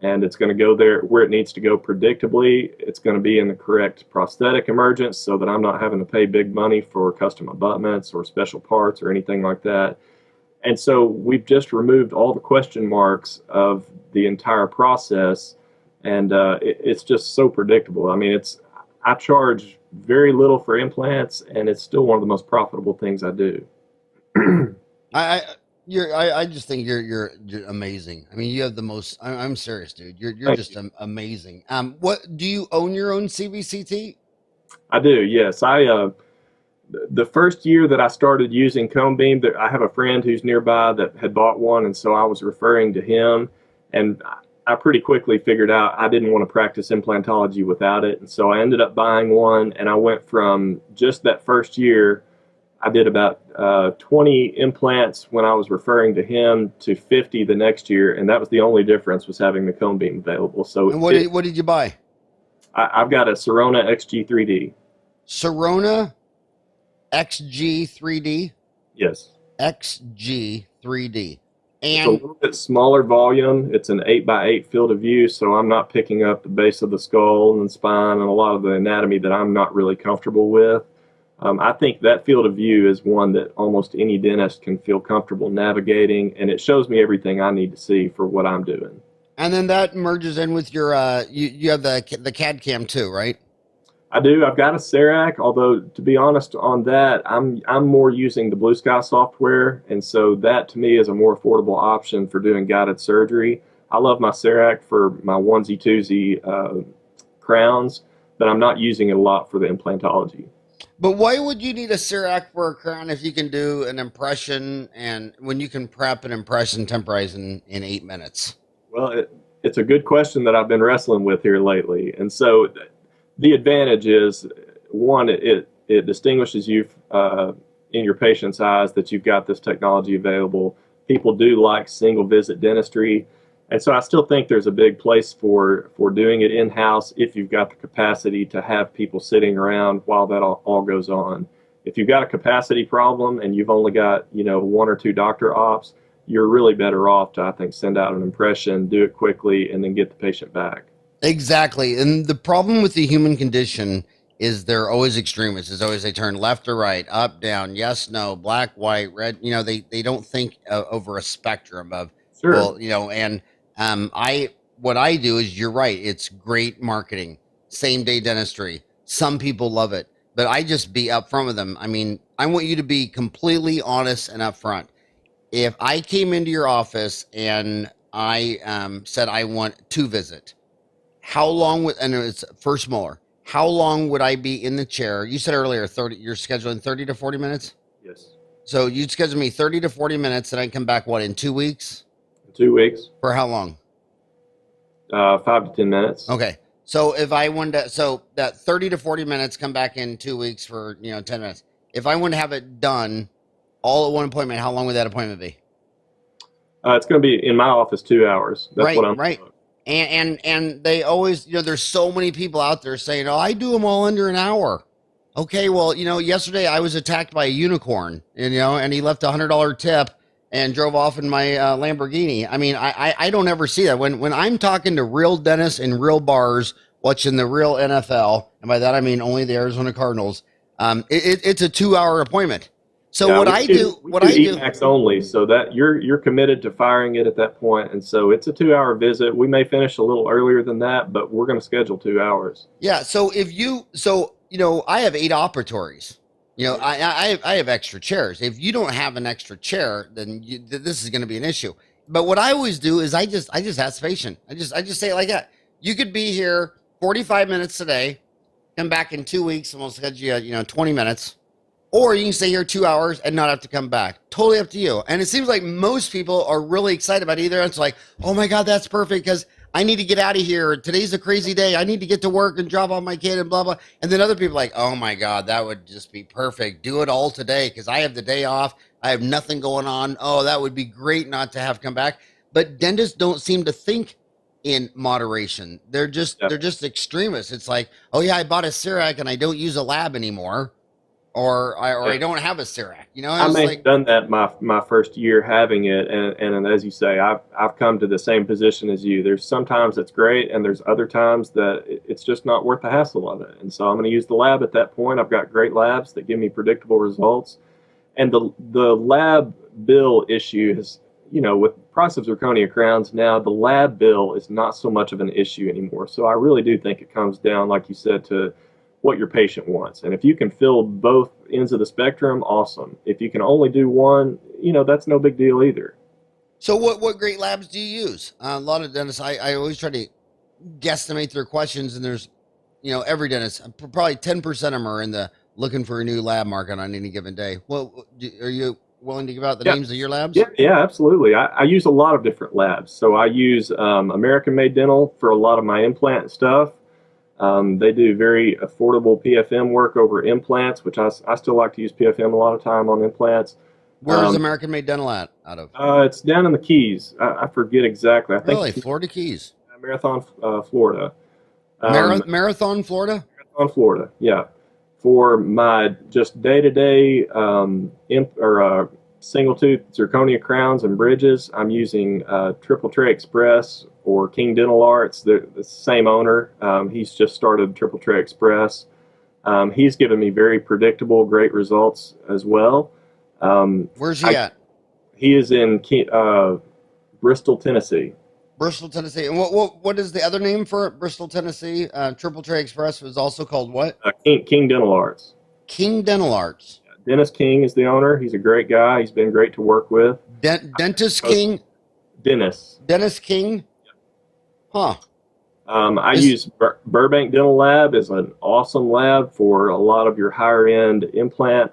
Speaker 3: And it's going to go there where it needs to go predictably. It's going to be in the correct prosthetic emergence so that I'm not having to pay big money for custom abutments or special parts or anything like that. And so we've just removed all the question marks of the entire process, and it's just so predictable. I mean, I charge very little for implants, and it's still one of the most profitable things I do.
Speaker 1: I just think you're amazing. I mean, you have the most. I'm serious, dude. You're just amazing. What do you own your own CVCT?
Speaker 3: I do. Yes, the first year that I started using cone beam, I have a friend who's nearby that had bought one, and so I was referring to him, and I pretty quickly figured out I didn't want to practice implantology without it, and so I ended up buying one, and I went from just that first year, I did about 20 implants when I was referring to him to 50 the next year, and that was the only difference, was having the cone beam available. So,
Speaker 1: and what did you buy?
Speaker 3: I've got a Sirona XG3D.
Speaker 1: Sirona XG3D?
Speaker 3: Yes.
Speaker 1: XG3D.
Speaker 3: And it's a little bit smaller volume. It's an 8x8 field of view, so I'm not picking up the base of the skull and spine and a lot of the anatomy that I'm not really comfortable with. I think that field of view is one that almost any dentist can feel comfortable navigating, and it shows me everything I need to see for what I'm doing.
Speaker 1: And then that merges in with your, you have the CAD cam too, right?
Speaker 3: I do. I've got a CEREC, although to be honest on that, I'm more using the Blue Sky software, and so that to me is a more affordable option for doing guided surgery. I love my CEREC for my onesie twosie crowns, but I'm not using it a lot for the implantology.
Speaker 1: But why would you need a CEREC for a crown if you can do an impression, and when you can prep an impression temporize in 8 minutes?
Speaker 3: Well, it's a good question that I've been wrestling with here lately. And so the advantage is, one, it distinguishes you in your patient's eyes that you've got this technology available. People do like single visit dentistry. And so I still think there's a big place for doing it in-house if you've got the capacity to have people sitting around while that all goes on. If you've got a capacity problem and you've only got, 1 or 2 doctor ops, you're really better off to, I think, send out an impression, do it quickly, and then get the patient back. Exactly.
Speaker 1: And the problem with the human condition is they're always extremists. It's always they turn left or right, up, down, yes, no, black, white, red. They don't think over a spectrum of,
Speaker 3: sure.
Speaker 1: Well, and what I do is, you're right. It's great marketing, same day dentistry. Some people love it. but I just be upfront with them. I mean, I want you to be completely honest and upfront. If I came into your office and I said I want to visit, how long would, and it's first molar, how long would I be in the chair? You said earlier 30, you're scheduling 30 to 40 minutes?
Speaker 3: Yes.
Speaker 1: So you'd schedule me 30 to 40 minutes and I come back, what, in 2 weeks?
Speaker 3: 2 weeks.
Speaker 1: For how long?
Speaker 3: 5 to 10 minutes.
Speaker 1: Okay. So if I wanted to, so that 30 to 40 minutes, come back in 2 weeks for, 10 minutes. If I wanted to have it done all at one appointment, how long would that appointment be?
Speaker 3: It's going to be in my office 2 hours. That's
Speaker 1: right,
Speaker 3: what I'm
Speaker 1: right. And they always, there's so many people out there saying, oh, I do them all under an hour. Okay, well, yesterday I was attacked by a unicorn, and he left $100 tip and drove off in my Lamborghini. I mean, I don't ever see that. When I'm talking to real dentists in real bars, watching the real NFL, and by that I mean only the Arizona Cardinals, it's a 2-hour appointment. So
Speaker 3: yeah,
Speaker 1: what I do
Speaker 3: Max only, so that you're committed to firing it at that point, and so it's a 2-hour visit. We may finish a little earlier than that, but we're going to schedule 2 hours.
Speaker 1: Yeah. So I have 8 operatories. I have extra chairs. If you don't have an extra chair, then this is going to be an issue. But what I always do is I just ask the patient. I just say it like that. You could be here 45 minutes today, come back in 2 weeks, and we'll schedule you 20 minutes. Or you can stay here 2 hours and not have to come back. Totally up to you. And it seems like most people are really excited about either. It's like, oh my God, that's perfect because I need to get out of here. Today's a crazy day. I need to get to work and drop off my kid and blah, blah. And then other people are like, oh my God, that would just be perfect. Do it all today because I have the day off. I have nothing going on. Oh, that would be great not to have come back. But dentists don't seem to think in moderation. They're just extremists. It's like, oh yeah, I bought a CEREC and I don't use a lab anymore. Or I don't have a CEREC,
Speaker 3: I may have done that my first year having it, and as you say, I've come to the same position as you. There's sometimes it's great, and there's other times that it's just not worth the hassle of it. And so I'm going to use the lab at that point. I've got great labs that give me predictable results, and the lab bill issue is, with price of zirconia crowns now, the lab bill is not so much of an issue anymore. So I really do think it comes down, like you said, to what your patient wants. And if you can fill both ends of the spectrum, awesome. If you can only do one, that's no big deal either.
Speaker 1: So what great labs do you use? A lot of dentists, I always try to guesstimate their questions, and there's, every dentist, probably 10% of them are in the looking for a new lab market on any given day. Well, are you willing to give out the names of your labs?
Speaker 3: Yeah, absolutely. I use a lot of different labs. So I use American Made Dental for a lot of my implant stuff. They do very affordable PFM work over implants, which I still like to use PFM a lot of time on implants.
Speaker 1: Where is American Made Dental out of?
Speaker 3: It's down in the Keys. I forget exactly. I think
Speaker 1: really, Florida Keys.
Speaker 3: Marathon, Florida.
Speaker 1: Marathon, Florida?
Speaker 3: Marathon, Florida, yeah. For my just day-to-day single tooth zirconia crowns and bridges, I'm using Triple Tray Express or King Dental Arts. They're the same owner. He's just started Triple Tray Express. He's given me very predictable, great results as well.
Speaker 1: Where's he at?
Speaker 3: He is in Bristol, Tennessee.
Speaker 1: Bristol, Tennessee. And what is the other name for it? Bristol, Tennessee. Triple Tray Express was also called what?
Speaker 3: King Dental Arts.
Speaker 1: King Dental Arts.
Speaker 3: Dennis King is the owner. He's a great guy. He's been great to work with.
Speaker 1: Dentist King?
Speaker 3: Dennis King?
Speaker 1: Huh.
Speaker 3: I use Burbank Dental Lab as an awesome lab for a lot of your higher end implant,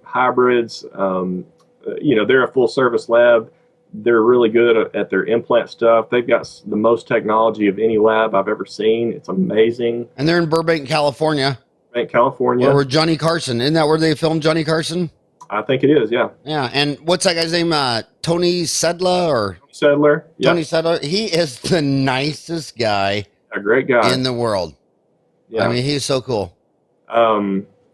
Speaker 3: hybrids. They're a full service lab. They're really good at their implant stuff. They've got the most technology of any lab I've ever seen. It's amazing.
Speaker 1: And they're in Burbank, California.
Speaker 3: California.
Speaker 1: Or Johnny Carson. Isn't that where they filmed Johnny Carson?
Speaker 3: I think it is, yeah.
Speaker 1: Yeah, and what's that guy's name? Tony Sedla or
Speaker 3: Sedler? Yeah.
Speaker 1: Tony Sedler. He is the nicest guy.
Speaker 3: A great guy
Speaker 1: in the world. Yeah. I mean, he's so cool.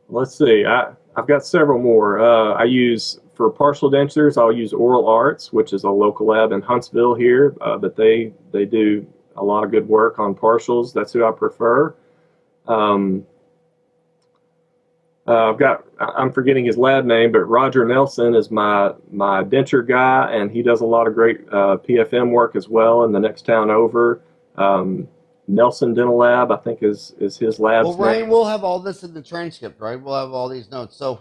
Speaker 3: Let's see. I've got several more. I use for partial dentures. I'll use Oral Arts, which is a local lab in Huntsville here, but they do a lot of good work on partials. That's who I prefer. I'm forgetting his lab name, but Roger Nelson is my denture guy, and he does a lot of great PFM work as well in the next town over. Nelson Dental Lab, I think is his
Speaker 1: Well,
Speaker 3: lab's
Speaker 1: Ryan,
Speaker 3: name.
Speaker 1: we'll have all this in the transcript, right? We'll have all these notes. So,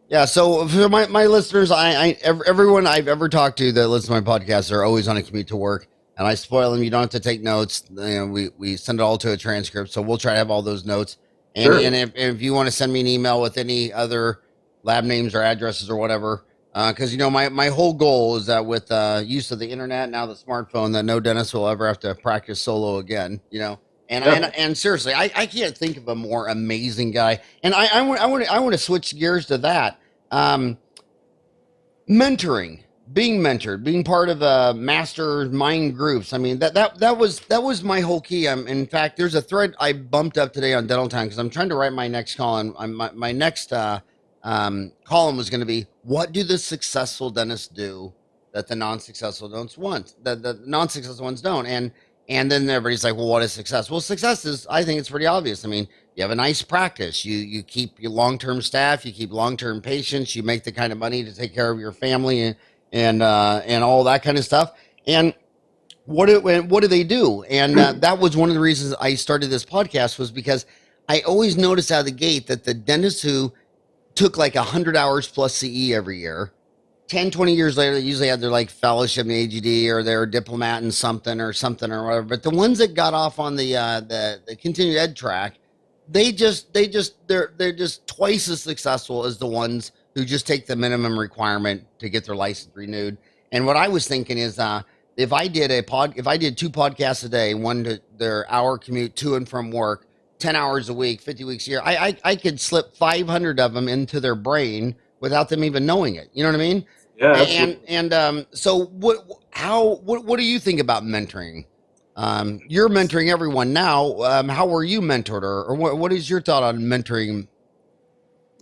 Speaker 1: yeah. So for my listeners, everyone I've ever talked to that listens to my podcast are always on a commute to work, and I spoil them. You don't have to take notes. You know, we send it all to a transcript. So we'll try to have all those notes. And
Speaker 3: Sure.
Speaker 1: and if you want to send me an email with any other lab names or addresses or whatever, because you know my whole goal is that with use of the internet now the smartphone, that no dentist will ever have to practice solo again. You know. And seriously, I can't think of a more amazing guy. And I want to switch gears to that. Um, mentoring, being mentored, being part of mastermind groups. I mean that was my whole key. In fact, there's a thread I bumped up today on Dentaltown because I'm trying to write my next column. My next column was going to be, what do the successful dentists do that the non-successful don't want, that the non-successful ones don't? And then everybody's like, well, what is success? Well, success is, I think it's pretty obvious. I mean, you have a nice practice. You keep your long-term staff. You keep long-term patients. You make the kind of money to take care of your family and all that kind of stuff. And what do they do? And that was one of the reasons I started this podcast, was because I always noticed out of the gate that the dentists who took like 100 hours plus CE every year, 10, 20 years later, they usually had their like fellowship in AGD or they're a diplomat in something or whatever. But the ones that got off on the continued ed track, they're just twice as successful as the ones who just take the minimum requirement to get their license renewed. And what I was thinking is, if I did two podcasts a day, one to their hour commute to and from work, 10 hours a week, 50 weeks a year, I could slip 500 of them into their brain without them even knowing it. You know what I mean?
Speaker 3: Yeah, absolutely.
Speaker 1: So what do you think about mentoring? You're mentoring everyone now. How were you mentored, or what is your thought on mentoring?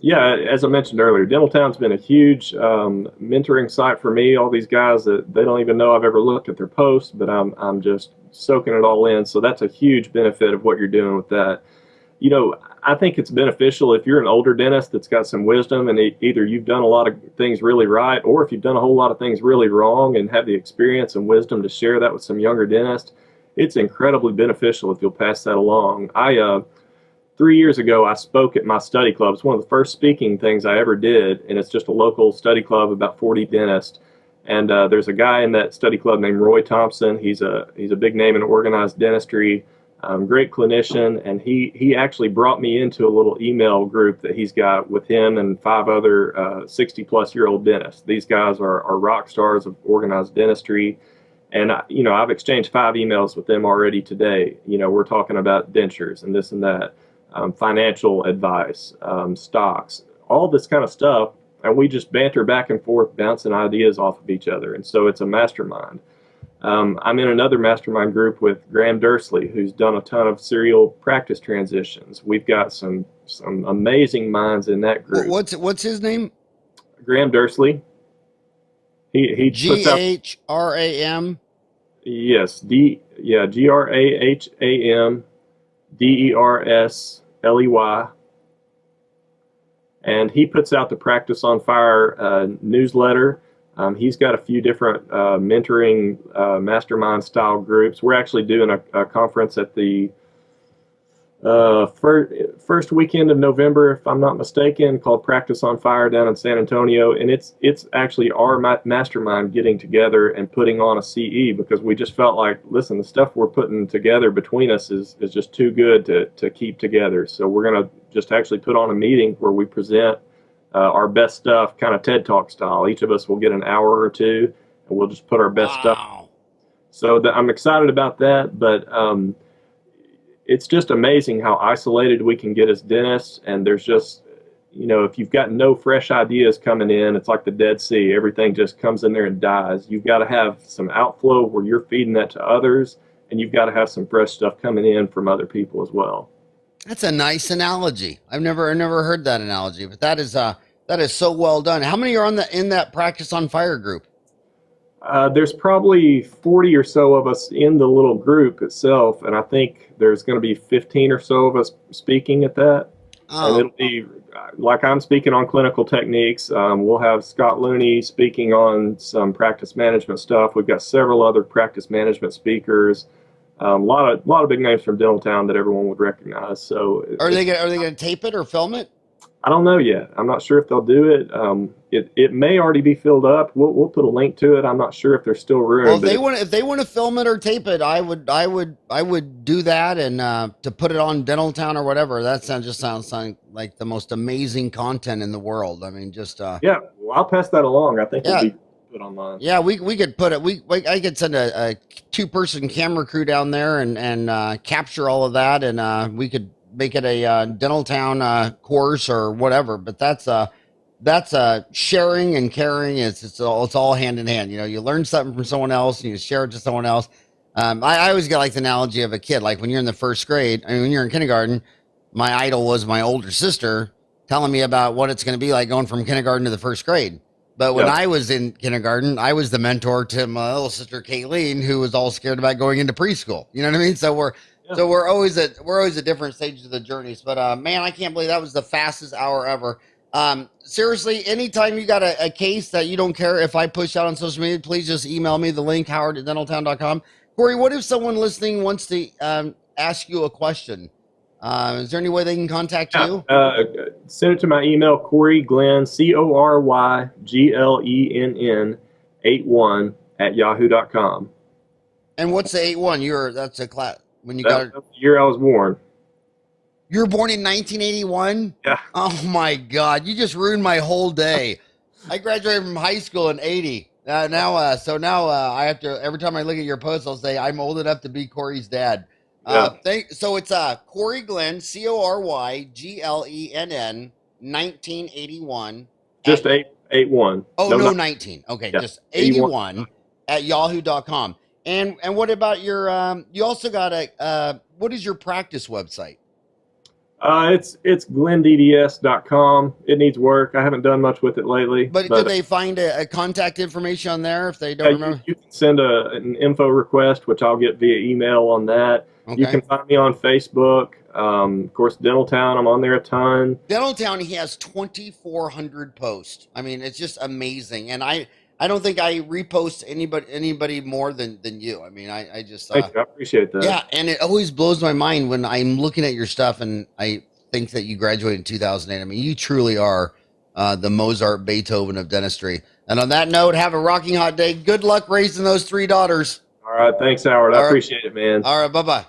Speaker 3: Yeah, as I mentioned earlier, Dentaltown's been a huge mentoring site for me. All these guys that they don't even know I've ever looked at their posts, but I'm just soaking it all in. So that's a huge benefit of what you're doing with that. You know, I think it's beneficial if you're an older dentist that's got some wisdom, and either you've done a lot of things really right, or if you've done a whole lot of things really wrong and have the experience and wisdom to share that with some younger dentists. It's incredibly beneficial if you'll pass that along. 3 years ago, I spoke at my study club. It's one of the first speaking things I ever did, and it's just a local study club, about 40 dentists. And there's a guy in that study club named Roy Thompson. He's a big name in organized dentistry, great clinician, and he actually brought me into a little email group that he's got with him and 5 other 60-plus-year-old dentists. These guys are rock stars of organized dentistry. And I've exchanged 5 emails with them already today. We're talking about dentures and this and that. Financial advice, stocks, all this kind of stuff. And we just banter back and forth, bouncing ideas off of each other. And so it's a mastermind. I'm in another mastermind group with Graham Dursley, who's done a ton of serial practice transitions. We've got some amazing minds in that group.
Speaker 1: What's his name?
Speaker 3: Graham Dursley. He puts out
Speaker 1: GHRAM.
Speaker 3: Yes, GRAHAM. DERSLEY, and he puts out the Practice on Fire newsletter. He's got a few different mentoring mastermind style groups. We're actually doing a conference at the first weekend of November, if I'm not mistaken, called Practice on Fire down in San Antonio, and it's actually our mastermind getting together and putting on a CE, because we just felt like, listen, the stuff we're putting together between us is just too good to keep together. So we're going to just actually put on a meeting where we present our best stuff, kind of TED Talk style. Each of us will get an hour or two, and we'll just put our best stuff. So I'm excited about that, but it's just amazing how isolated we can get as dentists. And there's just, if you've got no fresh ideas coming in, it's like the Dead Sea. Everything just comes in there and dies. You've got to have some outflow where you're feeding that to others, and you've got to have some fresh stuff coming in from other people as well.
Speaker 1: That's a nice analogy. I've never heard that analogy, but that is so well done. How many are in that Practice on Fire group?
Speaker 3: There's probably 40 or so of us in the little group itself, and I think there's going to be 15 or so of us speaking at that. And it'll be like I'm speaking on clinical techniques. We'll have Scott Looney speaking on some practice management stuff. We've got several other practice management speakers. A lot of big names from Dentaltown that everyone would recognize. So
Speaker 1: Are they gonna tape it or film it?
Speaker 3: I don't know yet. I'm not sure if they'll do it. It may already be filled up. We'll put a link to it. I'm not sure if there's still room.
Speaker 1: Well, if they want to film it or tape it, I would do that, and to put it on Dentaltown or whatever. That sounds like the most amazing content in the world. I mean, just
Speaker 3: yeah. Well, I'll pass that along. I think
Speaker 1: yeah.
Speaker 3: it'll be put online.
Speaker 1: Yeah, we could put it. I could send a 2-person camera crew down there and capture all of that, and we could make it a Dentaltown course or whatever. But that's sharing and caring. It's all hand in hand. You know, you learn something from someone else and you share it to someone else. I always get like the analogy of a kid, like when you're in the first grade. I mean, when you're in kindergarten, my idol was my older sister telling me about what it's going to be like going from kindergarten to the first grade. But when I was in kindergarten, I was the mentor to my little sister Kayleen, who was all scared about going into preschool. You know what I mean? So we're always at different stages of the journeys. But man, I can't believe that was the fastest hour ever. Seriously, anytime you got a case that you don't care if I push out on social media, please just email me the link, howard@dentaltown.com. Cory, what if someone listening wants to ask you a question? Is there any way they can contact you?
Speaker 3: Send it to my email, Cory Glenn, CORYGLENN 81 at yahoo.com.
Speaker 1: And what's the 81? That's a class when you
Speaker 3: That's the year I was born.
Speaker 1: You were born in 1981?
Speaker 3: Yeah.
Speaker 1: Oh my God. You just ruined my whole day. I graduated from high school in 80. Now I have to, every time I look at your post, I'll say I'm old enough to be Cory's dad.
Speaker 3: Yeah.
Speaker 1: So it's Cory Glenn, CORYGLENN 1981.
Speaker 3: Just 81.
Speaker 1: Oh, no, 19. Okay,
Speaker 3: yeah,
Speaker 1: just 81 at yahoo.com. And what about your you also got what is your practice website?
Speaker 3: It's glendds.com. It needs work. I haven't done much with it lately.
Speaker 1: But did they find a contact information on there if they don't remember?
Speaker 3: You can send an info request, which I'll get via email on that. Okay. You can find me on Facebook. Of course, Dentaltown, I'm on there a ton.
Speaker 1: Dentaltown, he has 2,400 posts. I mean, it's just amazing. And I don't think I repost anybody more than you. I mean, I just
Speaker 3: thank you. I appreciate that.
Speaker 1: Yeah, and it always blows my mind when I'm looking at your stuff and I think that you graduated in 2008. I mean, you truly are the Mozart Beethoven of dentistry. And on that note, have a rocking hot day. Good luck raising those 3 daughters.
Speaker 3: All right, thanks, Howard. I appreciate it, man.
Speaker 1: All right, bye-bye.